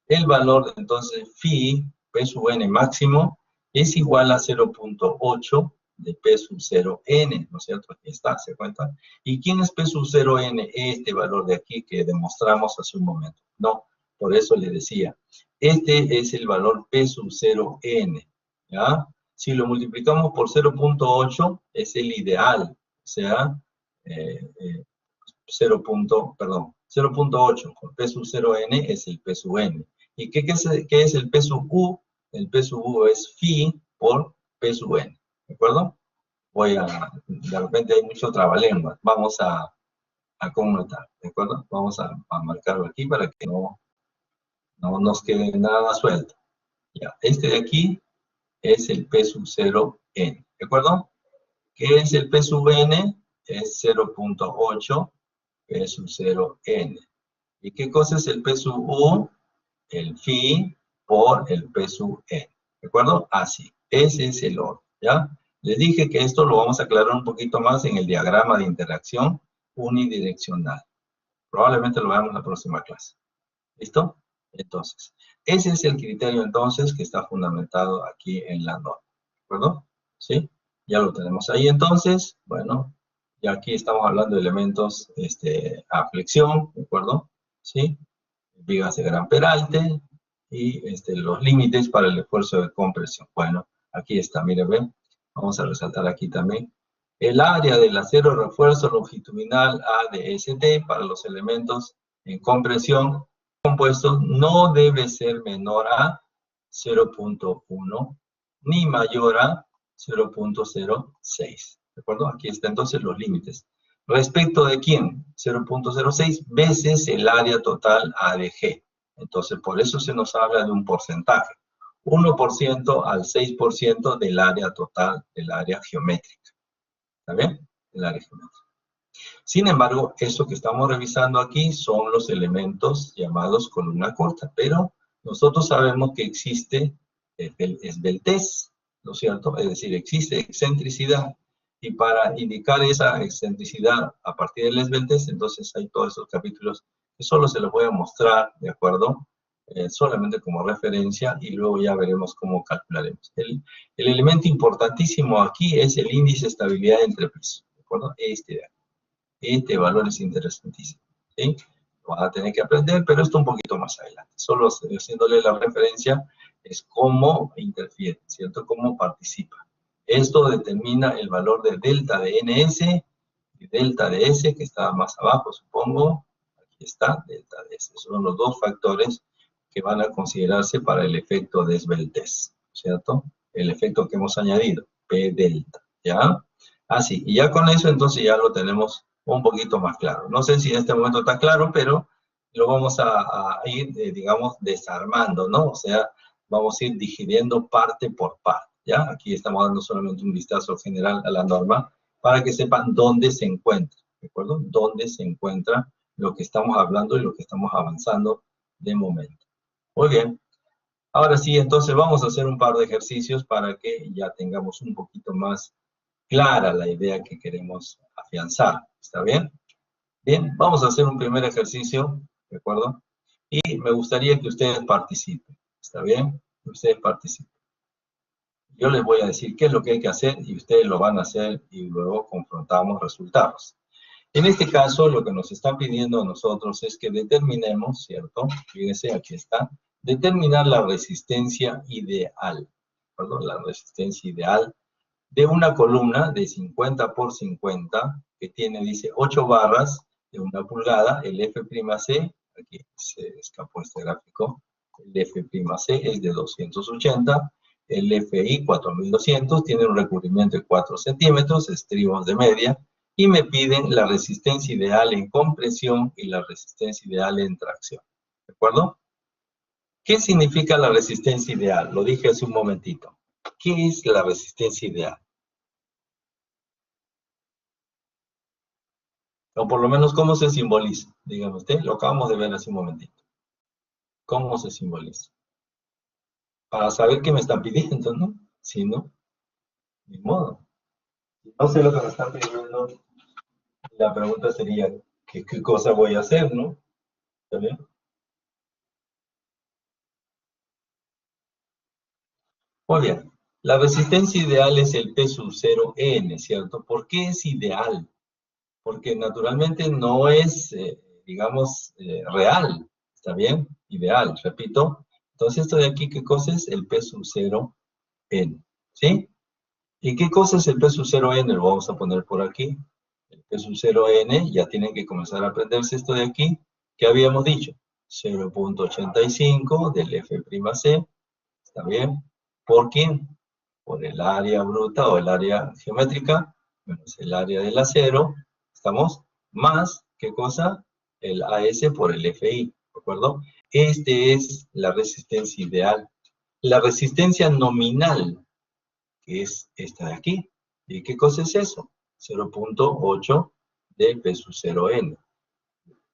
el valor entonces phi, P sub n máximo, es igual a 0.8 de P sub 0n, ¿no es cierto? Aquí está, ¿se cuenta? ¿Y quién es P sub 0n? Este valor de aquí que demostramos hace un momento. No, por eso le decía, este es el valor P sub 0n, ¿ya? Si lo multiplicamos por 0.8, es el ideal, o sea, 0.8 con P sub 0n es el P sub n. ¿Y qué es el P sub u? El P sub u es phi por P sub n, ¿de acuerdo? De repente hay mucho trabalengua, vamos a connotar, ¿de acuerdo? Vamos a marcarlo aquí para que no nos quede nada suelto. Ya, este de aquí es el P sub 0n, ¿de acuerdo? ¿Qué es el P sub n? Es 0.8 P sub 0n. ¿Y qué cosa es el P sub u? el phi por el P sub n. ¿De acuerdo? Así. Ese es el orden, ¿ya? Les dije que esto lo vamos a aclarar un poquito más en el diagrama de interacción unidireccional. Probablemente lo veamos en la próxima clase. ¿Listo? Entonces, ese es el criterio entonces que está fundamentado aquí en la norma. ¿De acuerdo? ¿Sí? Ya lo tenemos ahí entonces. Bueno, y aquí estamos hablando de elementos a flexión, ¿de acuerdo? ¿Sí? Vigas de gran peralte y los límites para el esfuerzo de compresión. Bueno, aquí está, miren, ven. Vamos a resaltar aquí también. El área del acero refuerzo longitudinal ADST para los elementos en compresión compuestos no debe ser menor a 0.1 ni mayor a 0.06. ¿De acuerdo? Aquí están entonces los límites. ¿Respecto de quién? 0.06 veces el área total ADG. Entonces, por eso se nos habla de un porcentaje. 1% al 6% del área total, del área geométrica. ¿Está bien? El área geométrica. Sin embargo, eso que estamos revisando aquí son los elementos llamados columna corta, pero nosotros sabemos que existe esbeltez, ¿no es cierto? Es decir, existe excentricidad, y para indicar esa excentricidad a partir de la esbeltez, entonces hay todos esos capítulos que solo se los voy a mostrar, ¿de acuerdo? Solamente como referencia, y luego ya veremos cómo calcularemos. El elemento importantísimo aquí es el índice de estabilidad entre pisos, ¿de acuerdo? De aquí. Este valor es interesantísimo, ¿sí? Lo van a tener que aprender, pero esto un poquito más adelante. Solo haciéndole la referencia es cómo interfiere, ¿cierto? Cómo participa. Esto determina el valor de delta de NS y delta de S, que está más abajo, supongo. Aquí está, delta de S. Son los dos factores que van a considerarse para el efecto de esbeltez, ¿cierto? El efecto que hemos añadido, P delta, ¿ya? Así, y ya con eso entonces ya lo tenemos un poquito más claro. No sé si en este momento está claro, pero lo vamos a ir, digamos, desarmando, ¿no? O sea, vamos a ir digiriendo parte por parte, ¿ya? Aquí estamos dando solamente un vistazo general a la norma para que sepan dónde se encuentra, ¿de acuerdo? Dónde se encuentra lo que estamos hablando y lo que estamos avanzando de momento. Muy bien. Ahora sí, entonces vamos a hacer un par de ejercicios para que ya tengamos un poquito más clara la idea que queremos afianzar. ¿Está bien? Bien, vamos a hacer un primer ejercicio, ¿de acuerdo? Y me gustaría que ustedes participen. ¿Está bien? Que ustedes participen. Yo les voy a decir qué es lo que hay que hacer y ustedes lo van a hacer y luego confrontamos resultados. En este caso, lo que nos están pidiendo a nosotros es que determinemos, ¿cierto? Fíjense, aquí está. Determinar la resistencia ideal. ¿Perdón? La resistencia ideal de una columna de 50 por 50 que tiene, dice, 8 barras de 1 pulgada, el F'C, aquí se escapó este gráfico, el F'C es de 280, el Fi 4200, tiene un recubrimiento de 4 centímetros, estribos de media, y me piden la resistencia ideal en compresión y la resistencia ideal en tracción. ¿De acuerdo? ¿Qué significa la resistencia ideal? Lo dije hace un momentito. ¿Qué es la resistencia ideal? O por lo menos, ¿cómo se simboliza? Dígame usted, lo acabamos de ver hace un momentito. ¿Cómo se simboliza? Para saber qué me están pidiendo, ¿no? Si no, ni modo. Si no sé lo que me están pidiendo, la pregunta sería, ¿qué cosa voy a hacer, no? ¿Está bien? Muy bien. La resistencia ideal es el P sub 0N, ¿cierto? ¿Por qué es ideal? Porque naturalmente no es, digamos, real, ¿está bien? Ideal, repito. Entonces, esto de aquí, ¿qué cosa es? El P sub 0N, ¿sí? ¿Y qué cosa es el P sub 0N? Lo vamos a poner por aquí. El P sub 0N, ya tienen que comenzar a aprenderse esto de aquí. ¿Qué habíamos dicho? 0.85 del F'C, ¿está bien? ¿Por quién? Por el área bruta o el área geométrica, menos el área del acero, ¿estamos? Más, ¿qué cosa? El AS por el FI, ¿de acuerdo? Este es la resistencia ideal. La resistencia nominal, que es esta de aquí. ¿Y qué cosa es eso? 0.8 de P sub 0N.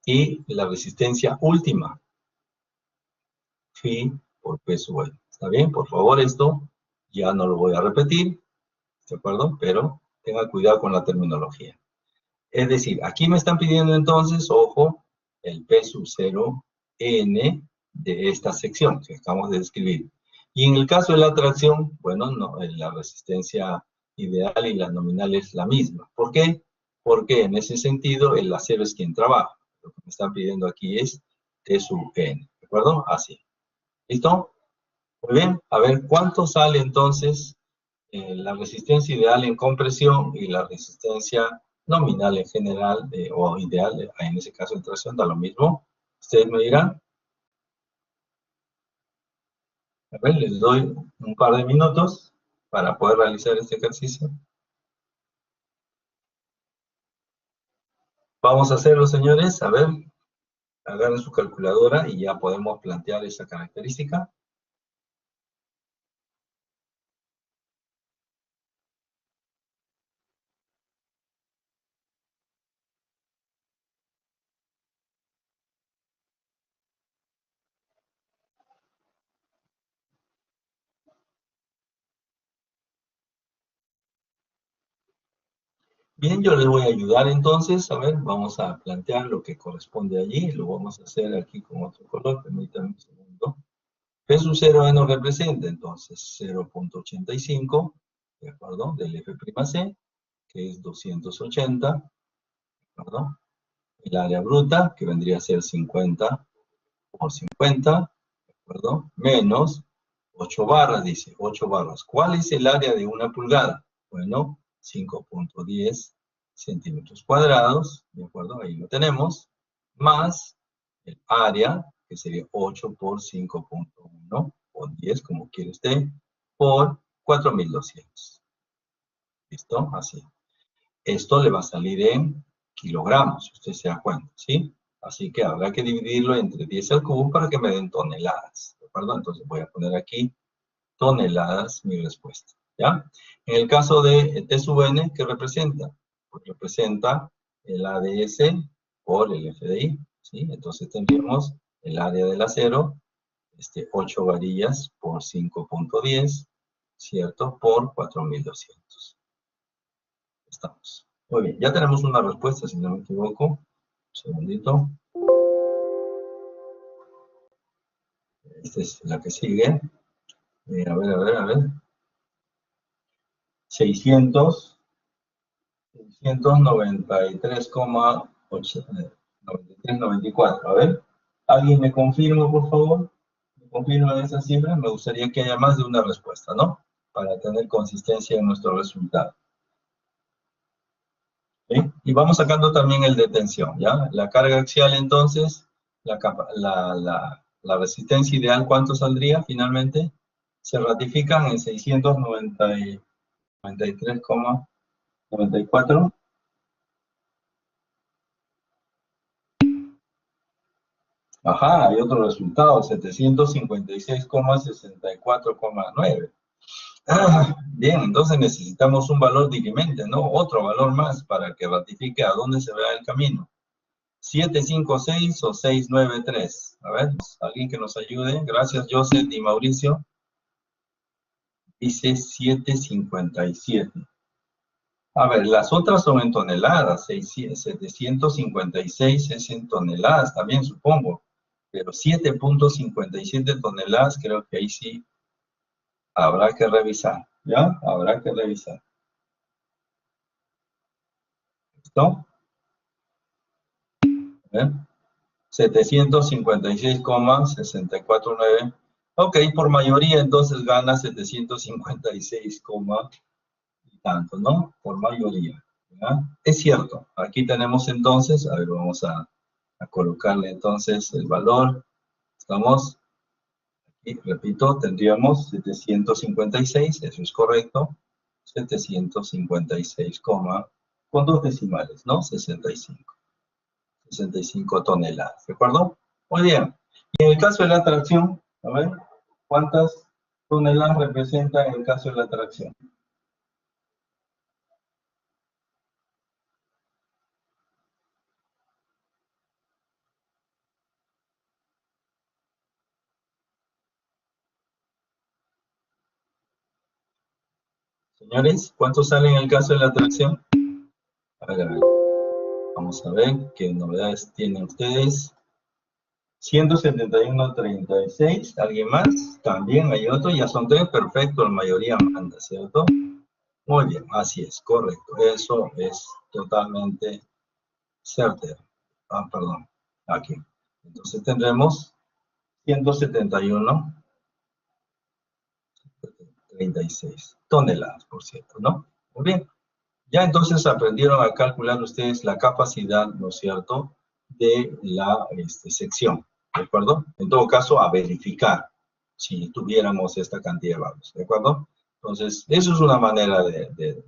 Y la resistencia última, phi por P sub N. ¿Está bien? Por favor, esto ya no lo voy a repetir, ¿de acuerdo? Pero tenga cuidado con la terminología. Es decir, aquí me están pidiendo entonces, ojo, el P sub 0 N de esta sección que acabamos de describir. Y en el caso de la atracción, bueno, no, la resistencia ideal y la nominal es la misma. ¿Por qué? Porque en ese sentido el acero es quien trabaja. Lo que me están pidiendo aquí es T sub N, ¿de acuerdo? Así. ¿Listo? Muy bien. A ver, ¿cuánto sale entonces la resistencia ideal en compresión y la resistencia nominal en general, o ideal, en ese caso en tracción, da lo mismo? Ustedes me dirán. A ver, les doy un par de minutos para poder realizar este ejercicio. Vamos a hacerlo, señores. A ver, agarren su calculadora y ya podemos plantear esa característica. Bien, yo les voy a ayudar entonces. A ver, vamos a plantear lo que corresponde allí. Lo vamos a hacer aquí con otro color. Permítanme un segundo. P sub 0 nos representa entonces 0.85, ¿de acuerdo? Del F'C, que es 280, ¿de acuerdo? El área bruta, que vendría a ser 50 por 50, ¿de acuerdo? Menos 8 barras, dice, 8 barras. ¿Cuál es el área de una pulgada? Bueno, 5.10 centímetros cuadrados, ¿de acuerdo? Ahí lo tenemos, más el área, que sería 8 por 5.1, o 10, como quiere usted, por 4.200. ¿Listo? Así. Esto le va a salir en kilogramos, si usted se da cuenta, ¿sí? Así que habrá que dividirlo entre 10 al cubo para que me den toneladas, ¿de acuerdo? Entonces voy a poner aquí toneladas mi respuesta, ¿ya? En el caso de T sub N, ¿qué representa? Pues representa el ADS por el FDI, ¿sí? Entonces tendríamos el área del acero, 8 varillas por 5.10, ¿cierto? Por 4.200. Estamos. Muy bien, ya tenemos una respuesta, si no me equivoco. Un segundito. Esta es la que sigue. A ver, a ver, a ver. 693,94. A ver, ¿alguien me confirma, por favor? ¿Me confirma esa cifra? Me gustaría que haya más de una respuesta, ¿no? Para tener consistencia en nuestro resultado. ¿Sí? Y vamos sacando también el de tensión, ¿ya? La carga axial, entonces, la resistencia ideal, ¿cuánto saldría finalmente? Se ratifican en 693,94. Ajá, hay otro resultado, 756,64,9. Bien, entonces necesitamos un valor dirimente, ¿no? Otro valor más para que ratifique a dónde se vea el camino. 756 o 693. A ver, alguien que nos ayude. Gracias, Joseph y Mauricio. Dice 757. A ver, las otras son en toneladas. 756 es en toneladas también, supongo. Pero 7.57 toneladas, creo que ahí sí habrá que revisar. ¿Ya? Habrá que revisar. ¿Listo? A ver. 756,649. Ok, por mayoría entonces gana 756, y tanto, ¿no? Por mayoría. ¿Ya? Es cierto. Aquí tenemos entonces, a ver, vamos a colocarle entonces el valor. Estamos, aquí, repito, tendríamos 756, eso es correcto. 756, con dos decimales, ¿no? 65 toneladas, ¿de acuerdo? Muy bien. Y en el caso de la atracción, a ver, ¿cuántas toneladas representa en el caso de la atracción? Señores, ¿cuánto sale en el caso de la atracción? A ver, vamos a ver qué novedades tienen ustedes. 171.36, ¿alguien más? También hay otro, ya son 3, perfecto, la mayoría manda, ¿cierto? Muy bien, así es, correcto, eso es totalmente certero. Perdón, aquí. Entonces tendremos 171.36 toneladas, por cierto, ¿no? Muy bien. Ya entonces aprendieron a calcular ustedes la capacidad, ¿no es cierto?, de la sección, ¿de acuerdo? En todo caso, a verificar si tuviéramos esta cantidad de varos, ¿de acuerdo? Entonces, eso es una manera de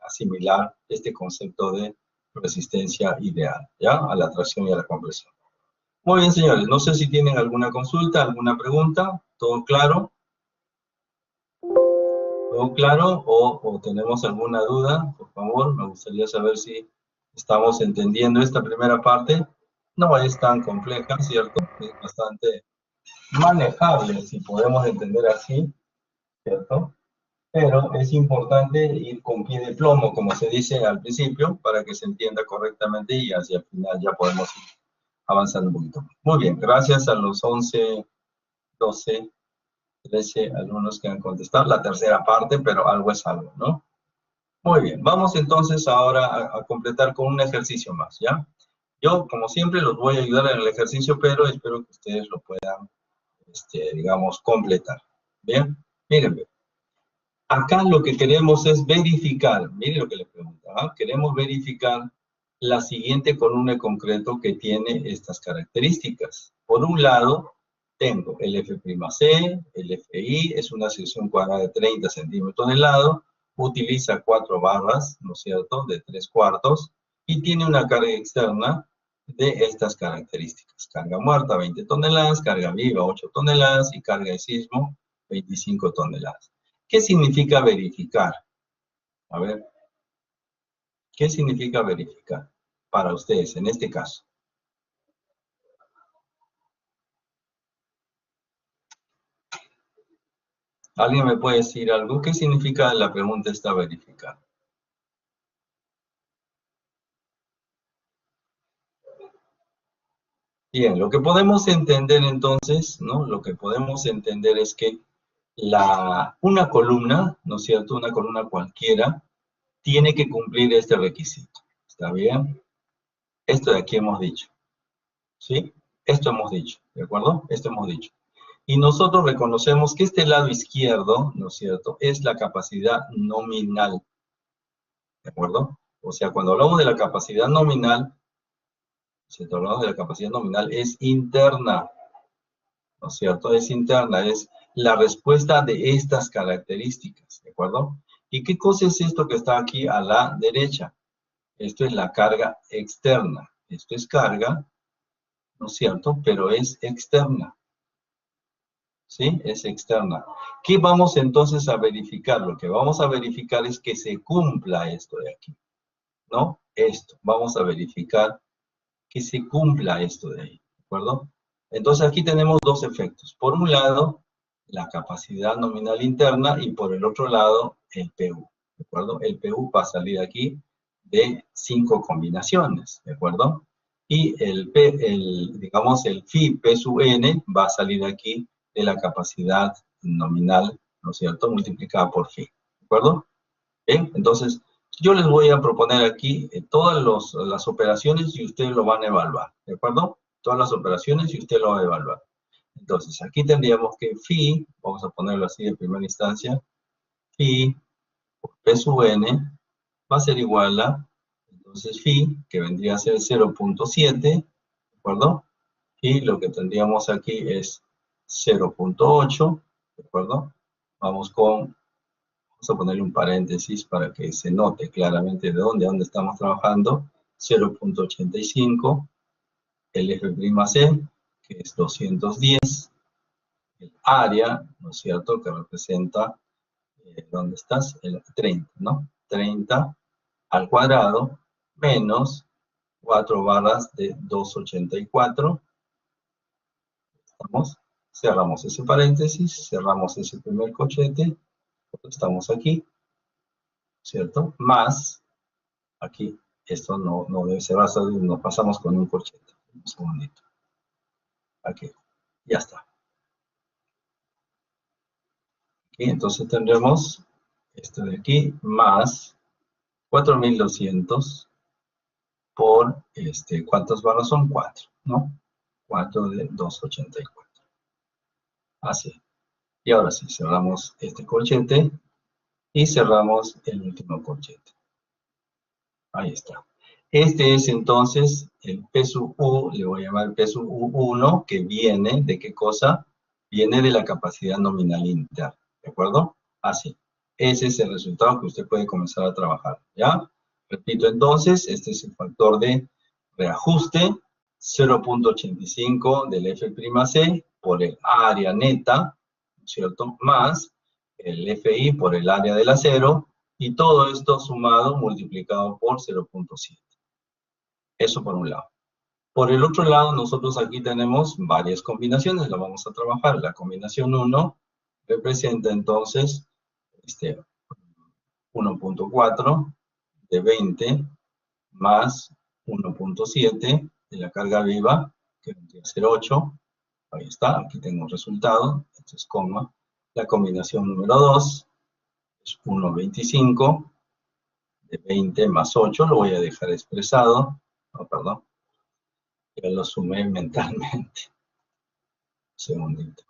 asimilar este concepto de resistencia ideal, ¿ya? A la tracción y a la compresión. Muy bien, señores, no sé si tienen alguna consulta, alguna pregunta, ¿todo claro? ¿Todo claro? ¿O tenemos alguna duda? Por favor, me gustaría saber si estamos entendiendo esta primera parte. No es tan compleja, ¿cierto? Es bastante manejable, si podemos entender así, ¿cierto? Pero es importante ir con pie de plomo, como se dice al principio, para que se entienda correctamente y hacia el final ya podemos ir avanzando un poquito. Muy bien, gracias a los 11, 12, 13 alumnos que han contestado. La tercera parte, pero algo es algo, ¿no? Muy bien, vamos entonces ahora a completar con un ejercicio más, ¿ya? Yo, como siempre, los voy a ayudar en el ejercicio, pero espero que ustedes lo puedan, digamos, completar. ¿Bien? Miren, acá lo que queremos es verificar, miren lo que les preguntaba, queremos verificar la siguiente columna en concreto que tiene estas características. Por un lado, tengo el F'C, el Fi, es una sección cuadrada de 30 centímetros de lado, utiliza 4 barras, ¿no es cierto?, de 3/4, y tiene una carga externa de estas características. Carga muerta, 20 toneladas, carga viva, 8 toneladas, y carga de sismo, 25 toneladas. ¿Qué significa verificar? A ver, ¿qué significa verificar para ustedes en este caso? ¿Alguien me puede decir algo? ¿Qué significa la pregunta esta verificar? Bien, lo que podemos entender entonces, ¿no? Lo que podemos entender es que una columna, ¿no es cierto? Una columna cualquiera, tiene que cumplir este requisito. ¿Está bien? Esto de aquí hemos dicho. ¿Sí? Esto hemos dicho, ¿de acuerdo? Esto hemos dicho. Y nosotros reconocemos que este lado izquierdo, ¿no es cierto?, es la capacidad nominal, ¿de acuerdo? O sea, cuando hablamos de la capacidad nominal, ¿cierto? Hablamos de la capacidad nominal, es interna, ¿no es cierto? Es interna, es la respuesta de estas características, ¿de acuerdo? ¿Y qué cosa es esto que está aquí a la derecha? Esto es la carga externa. Esto es carga, ¿no es cierto?, pero es externa. ¿Sí? Es externa. ¿Qué vamos entonces a verificar? Lo que vamos a verificar es que se cumpla esto de aquí, ¿no? Esto. Vamos a verificar que se cumpla esto de ahí, ¿de acuerdo? Entonces aquí tenemos dos efectos. Por un lado, la capacidad nominal interna y por el otro lado, el PU, ¿de acuerdo? El PU va a salir aquí de 5 combinaciones, ¿de acuerdo? Y digamos, el phi P sub n va a salir aquí de la capacidad nominal, ¿no es cierto?, multiplicada por phi, ¿de acuerdo? Bien, entonces, yo les voy a proponer aquí todas las operaciones y ustedes lo van a evaluar, ¿de acuerdo? Todas las operaciones y usted lo va a evaluar. Entonces, aquí tendríamos que phi, vamos a ponerlo así de primera instancia, phi por P sub n va a ser igual a, entonces, phi, que vendría a ser 0.7, ¿de acuerdo? Y lo que tendríamos aquí es 0.8, ¿de acuerdo? Vamos a ponerle un paréntesis para que se note claramente de dónde estamos trabajando. 0.85, el F'C, que es 210, el área, ¿no es cierto?, que representa, ¿dónde estás? El 30, ¿no? 30 al cuadrado, menos 4 barras de 284. ¿Estamos? Cerramos ese paréntesis, cerramos ese primer cochete, estamos aquí. ¿cierto? Más, aquí, esto no debe ser bastante, nos pasamos con un corchete. Un segundito. Aquí, ya está. Aquí, entonces tendremos esto de aquí más 4.200 por, ¿cuántos barras son? 4, ¿no? 4 de 284. Así. Y ahora sí, cerramos este corchete y cerramos el último corchete. Ahí está. Este es entonces el PSU, le voy a llamar PSU1, que viene de qué cosa? Viene de la capacidad nominal interna, ¿de acuerdo? Así. Ese es el resultado que usted puede comenzar a trabajar, ¿ya? Repito entonces, este es el factor de reajuste, 0.85 del F'C por el área neta, ¿no es cierto? Más el FI por el área del acero, y todo esto sumado multiplicado por 0.7. Eso por un lado. Por el otro lado, nosotros aquí tenemos varias combinaciones, las vamos a trabajar. La combinación 1 representa entonces 1.4 de 20 más 1.7 de la carga viva, que vendría a ser 8. Ahí está, aquí tengo un resultado, esto es coma. La combinación número 2 es 1.25 de 20 más 8, lo voy a dejar expresado. No, perdón, ya lo sumé mentalmente. Un segundito.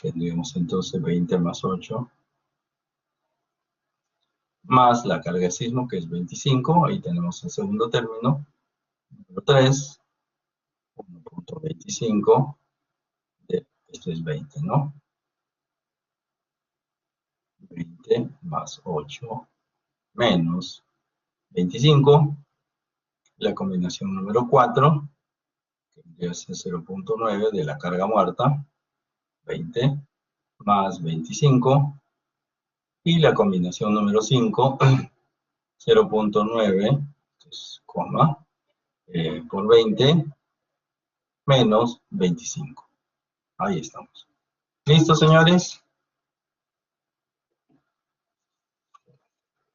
Tendríamos entonces 20 más 8, más la carga de sismo, que es 25. Ahí tenemos el segundo término. Número 3, 1.25. Esto es 20, ¿no? 20 más 8 menos 25. La combinación número 4, que vendría a ser 0.9 de la carga muerta, 20 más 25. Y la combinación número 5, 0.9, coma, por 20 menos 25. Ahí estamos. ¿Listo, señores?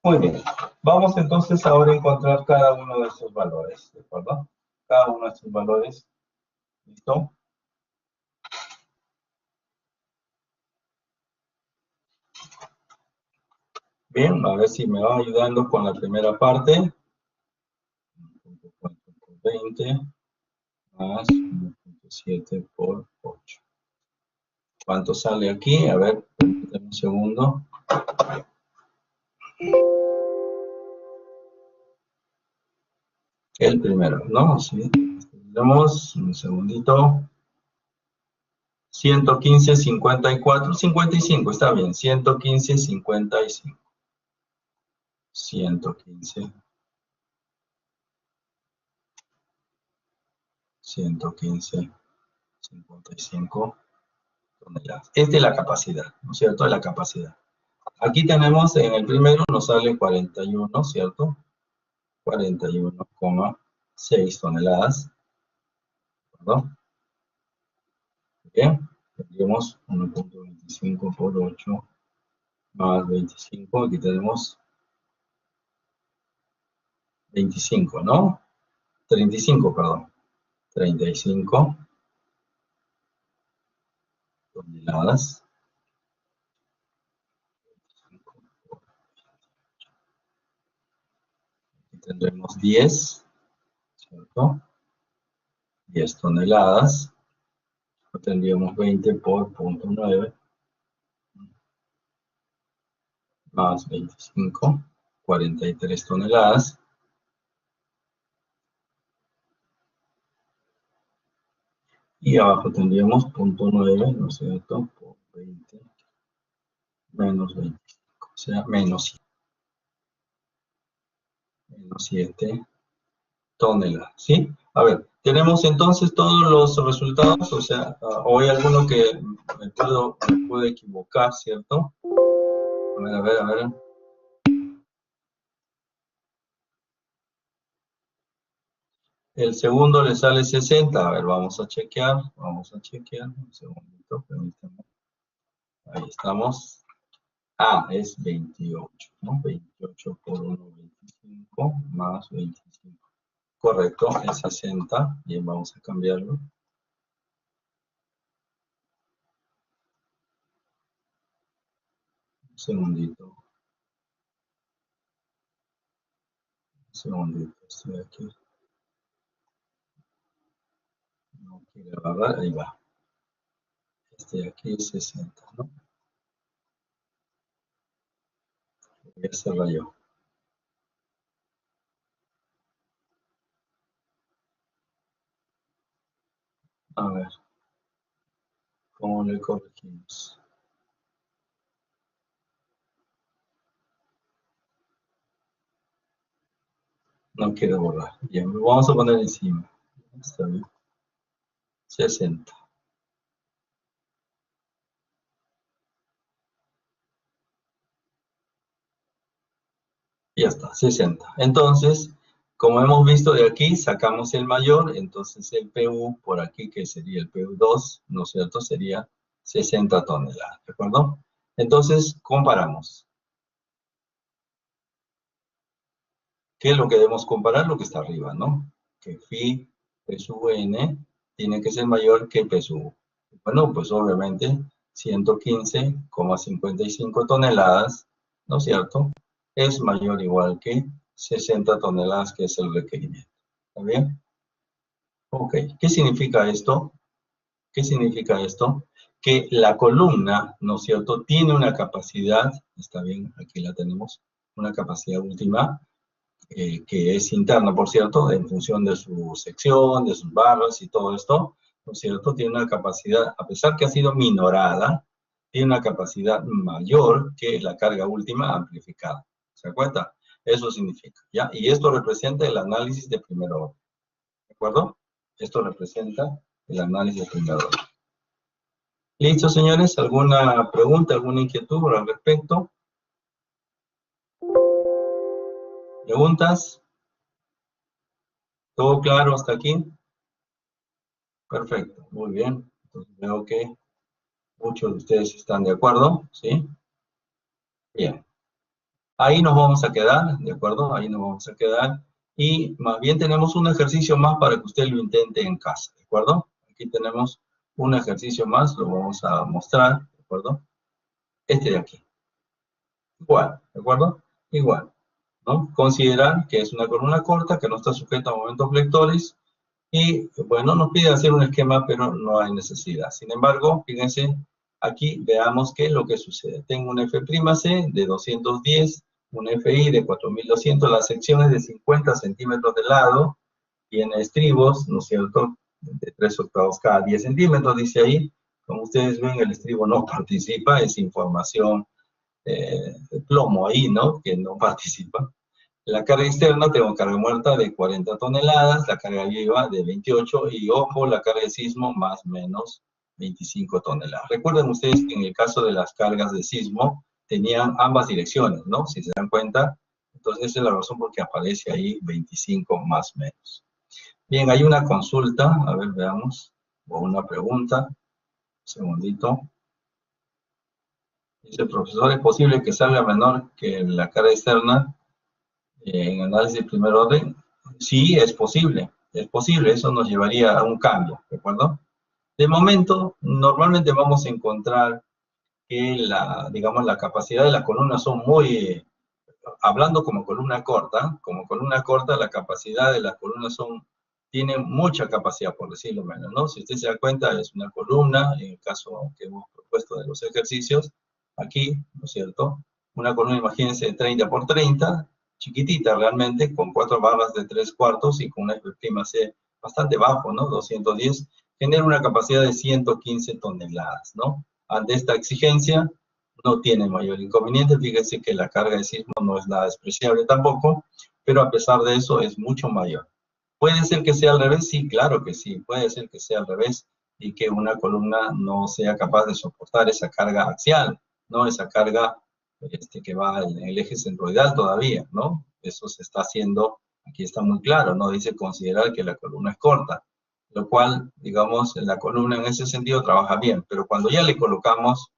Muy bien. Vamos entonces ahora a encontrar cada uno de estos valores, ¿de acuerdo? Cada uno de estos valores. ¿Listo? Bien, a ver si me va ayudando con la primera parte. 20 más 1.7 por 8. ¿Cuánto sale aquí? A ver, permítanme un segundo. El primero, ¿no? Sí. Tenemos un segundito. 115, 54, 55, está bien. 115, 55. 115. 115, 55 toneladas. Esta es la capacidad, ¿no es cierto? Es la capacidad. Aquí tenemos, en el primero nos sale 41, ¿cierto? 41,6 toneladas. ¿Perdón? Bien. Tendríamos 1.25 por 8 más 25. Aquí tenemos 25, ¿no? 35, perdón. 35 toneladas. Aquí tendremos 10, ¿cierto? 10 toneladas. Tendríamos 20 por 0.9 más 25, 43 toneladas. Y abajo tendríamos 0.9, ¿no es cierto? Por 20 menos 25, o sea, menos 7 toneladas, ¿sí? A ver, tenemos entonces todos los resultados, o sea, o hay alguno que me puedo equivocar, ¿cierto? A ver, a ver. El segundo le sale 60. A ver, vamos a chequear. Un segundito, permítanme. Ahí estamos. Ah, es 28, ¿no? 28 por 1, 25, más 25. Correcto, es 60. Bien, vamos a cambiarlo. Un segundito, estoy aquí. No quiere agarrar, ahí va. Este de aquí es 60, ¿no? Voy a hacerla yo. A ver, ¿cómo le corregimos? No quiere borrar. Bien, lo vamos a poner encima. Está bien. 60. Ya está, 60. Entonces, como hemos visto de aquí, sacamos el mayor, entonces el PU por aquí, que sería el PU2, ¿no es cierto? Sería 60 toneladas, ¿de acuerdo? Entonces, comparamos. ¿Qué es lo que debemos comparar? Lo que está arriba, ¿no? Que phi P sub n tiene que ser mayor que P sub. Bueno, pues obviamente 115,55 toneladas, ¿no es cierto? Es mayor o igual que 60 toneladas, que es el requerimiento. ¿Está bien? Ok, ¿qué significa esto? ¿Qué significa esto? Que la columna, ¿no es cierto?, tiene una capacidad, está bien, aquí la tenemos, una capacidad última, que es interna, por cierto, en función de su sección, de sus barras y todo esto, ¿no es cierto?, tiene una capacidad, a pesar que ha sido minorada, tiene una capacidad mayor que la carga última amplificada. ¿Se da cuenta? Eso significa, ¿ya? Y esto representa el análisis de primer orden. ¿De acuerdo? Esto representa el análisis de primer orden. ¿Listo, señores? ¿Alguna pregunta, alguna inquietud al respecto? ¿Preguntas? ¿Todo claro hasta aquí? Perfecto, muy bien. Entonces veo que muchos de ustedes están de acuerdo, ¿sí? Bien. Ahí nos vamos a quedar, ¿de acuerdo? Ahí nos vamos a quedar. Y más bien tenemos un ejercicio más para que usted lo intente en casa, ¿de acuerdo? Aquí tenemos un ejercicio más, lo vamos a mostrar, ¿de acuerdo? Este de aquí. Igual, ¿de acuerdo? Igual, ¿no? Considerar que es una columna corta, que no está sujeta a momentos vectores, y bueno, nos pide hacer un esquema, pero no hay necesidad. Sin embargo, fíjense, aquí veamos qué es lo que sucede. Tengo un F'C de 210, un FI de 4200, las secciones de 50 centímetros de lado, y en estribos, ¿no es cierto?, de 3/8 cada 10 centímetros, dice ahí. Como ustedes ven, el estribo no participa, es información de plomo ahí, ¿no?, que no participa. La carga externa, tengo carga muerta de 40 toneladas, la carga viva de 28, y ojo, la carga de sismo más o menos 25 toneladas. Recuerden ustedes que en el caso de las cargas de sismo, tenían ambas direcciones, ¿no? Si se dan cuenta, entonces esa es la razón por que aparece ahí 25 más o menos. Bien, hay una consulta, a ver, veamos, o una pregunta, un segundito. Dice, profesor, ¿es posible que salga menor que la carga externa en análisis de primer orden? Sí, es posible, eso nos llevaría a un cambio, ¿de acuerdo? De momento, normalmente vamos a encontrar que digamos, la capacidad de las columnas son muy, hablando como columna corta, la capacidad de las columnas tiene mucha capacidad, por decirlo menos, ¿no? Si usted se da cuenta, es una columna, en el caso que hemos propuesto de los ejercicios, aquí, ¿no es cierto? Una columna, imagínense, de 30 por 30, chiquitita realmente, con 4 barras de 3/4 y con un F'C bastante bajo, ¿no? 210, genera una capacidad de 115 toneladas, ¿no? Ante esta exigencia, no tiene mayor inconveniente. Fíjense que la carga de sismo no es nada despreciable tampoco, pero a pesar de eso es mucho mayor. ¿Puede ser que sea al revés? Sí, claro que sí, puede ser que sea al revés y que una columna no sea capaz de soportar esa carga axial, ¿no? Esa carga que va en el eje centroidal todavía, ¿no? Eso se está haciendo Aquí está muy claro, ¿no? Dice considerar que la columna es corta, lo cual, digamos, la columna en ese sentido trabaja bien, pero cuando ya le colocamos,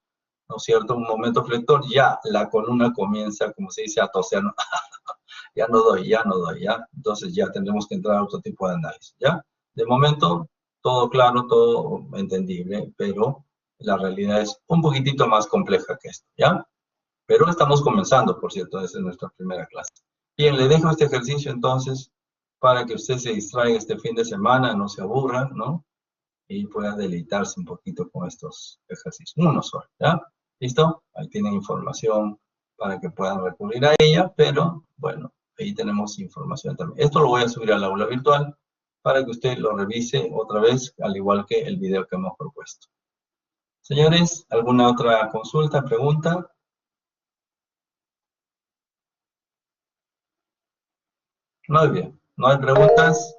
¿no es cierto?, un momento flector, ya la columna comienza, como se dice, a toser, ¿no? Ya no doy, ¿ya? Entonces ya tendremos que entrar a otro tipo de análisis, ¿ya? De momento, todo claro, todo entendible, pero la realidad es un poquitito más compleja que esto, ¿ya? Pero estamos comenzando, por cierto, esa es nuestra primera clase. Bien, le dejo este ejercicio entonces para que usted se distraiga este fin de semana, no se aburra, ¿no? Y pueda deleitarse un poquito con estos ejercicios. Uno solo, ¿ya? ¿Listo? Ahí tienen información para que puedan recurrir a ella, pero bueno, ahí tenemos información también. Esto lo voy a subir al aula virtual para que usted lo revise otra vez, al igual que el video que hemos propuesto. Señores, ¿alguna otra consulta, pregunta? Muy bien. ¿No hay preguntas?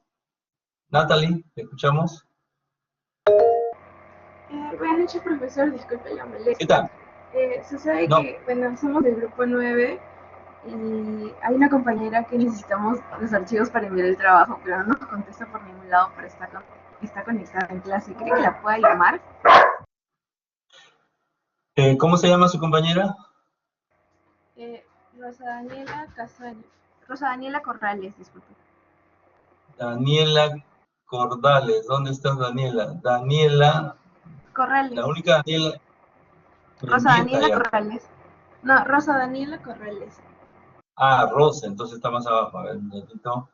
Natalie, ¿te escuchamos? Buenas noches, profesor. Disculpe la molestia. ¿Qué tal? Sucede No. que, bueno, somos del grupo 9 y hay una compañera que necesitamos los archivos para enviar el trabajo, pero no nos contesta por ningún lado, pero está conectada en clase. ¿Cree que la pueda llamar? ¿Cómo se llama su compañera? Rosa Daniela Casaño. Rosa Daniela Corrales, disculpe. Daniela Cordales. ¿Dónde estás, Daniela? Daniela. Corrales. La única Daniela. Rosa Daniela Corrales. No, Rosa Daniela Corrales. Ah, Rosa, entonces está más abajo. A ver, un ratito.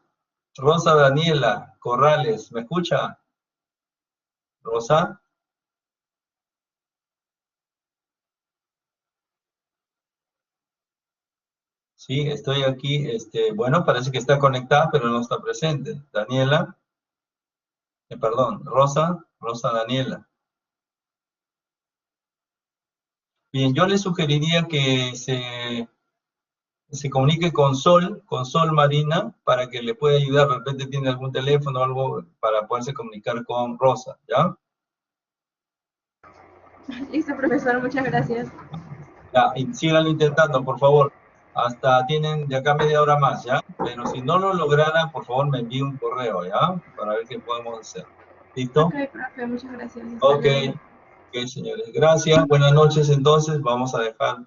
Rosa Daniela Corrales, ¿me escucha? Rosa. Sí, estoy aquí. Bueno, parece que está conectada, pero no está presente. Daniela. Perdón, Rosa Daniela. Bien, yo le sugeriría que se comunique con Sol Marina, para que le pueda ayudar. De repente tiene algún teléfono o algo para poderse comunicar con Rosa, ¿ya? Listo, profesor, muchas gracias. Ya, y síganlo intentando, por favor. Hasta tienen de acá media hora más, ¿ya? Pero si no lo lograran, por favor, me envíe un correo, ¿ya? Para ver qué podemos hacer. ¿Listo? Ok, profe, muchas gracias. Ok, señores. Gracias. Buenas noches, entonces. Vamos a dejar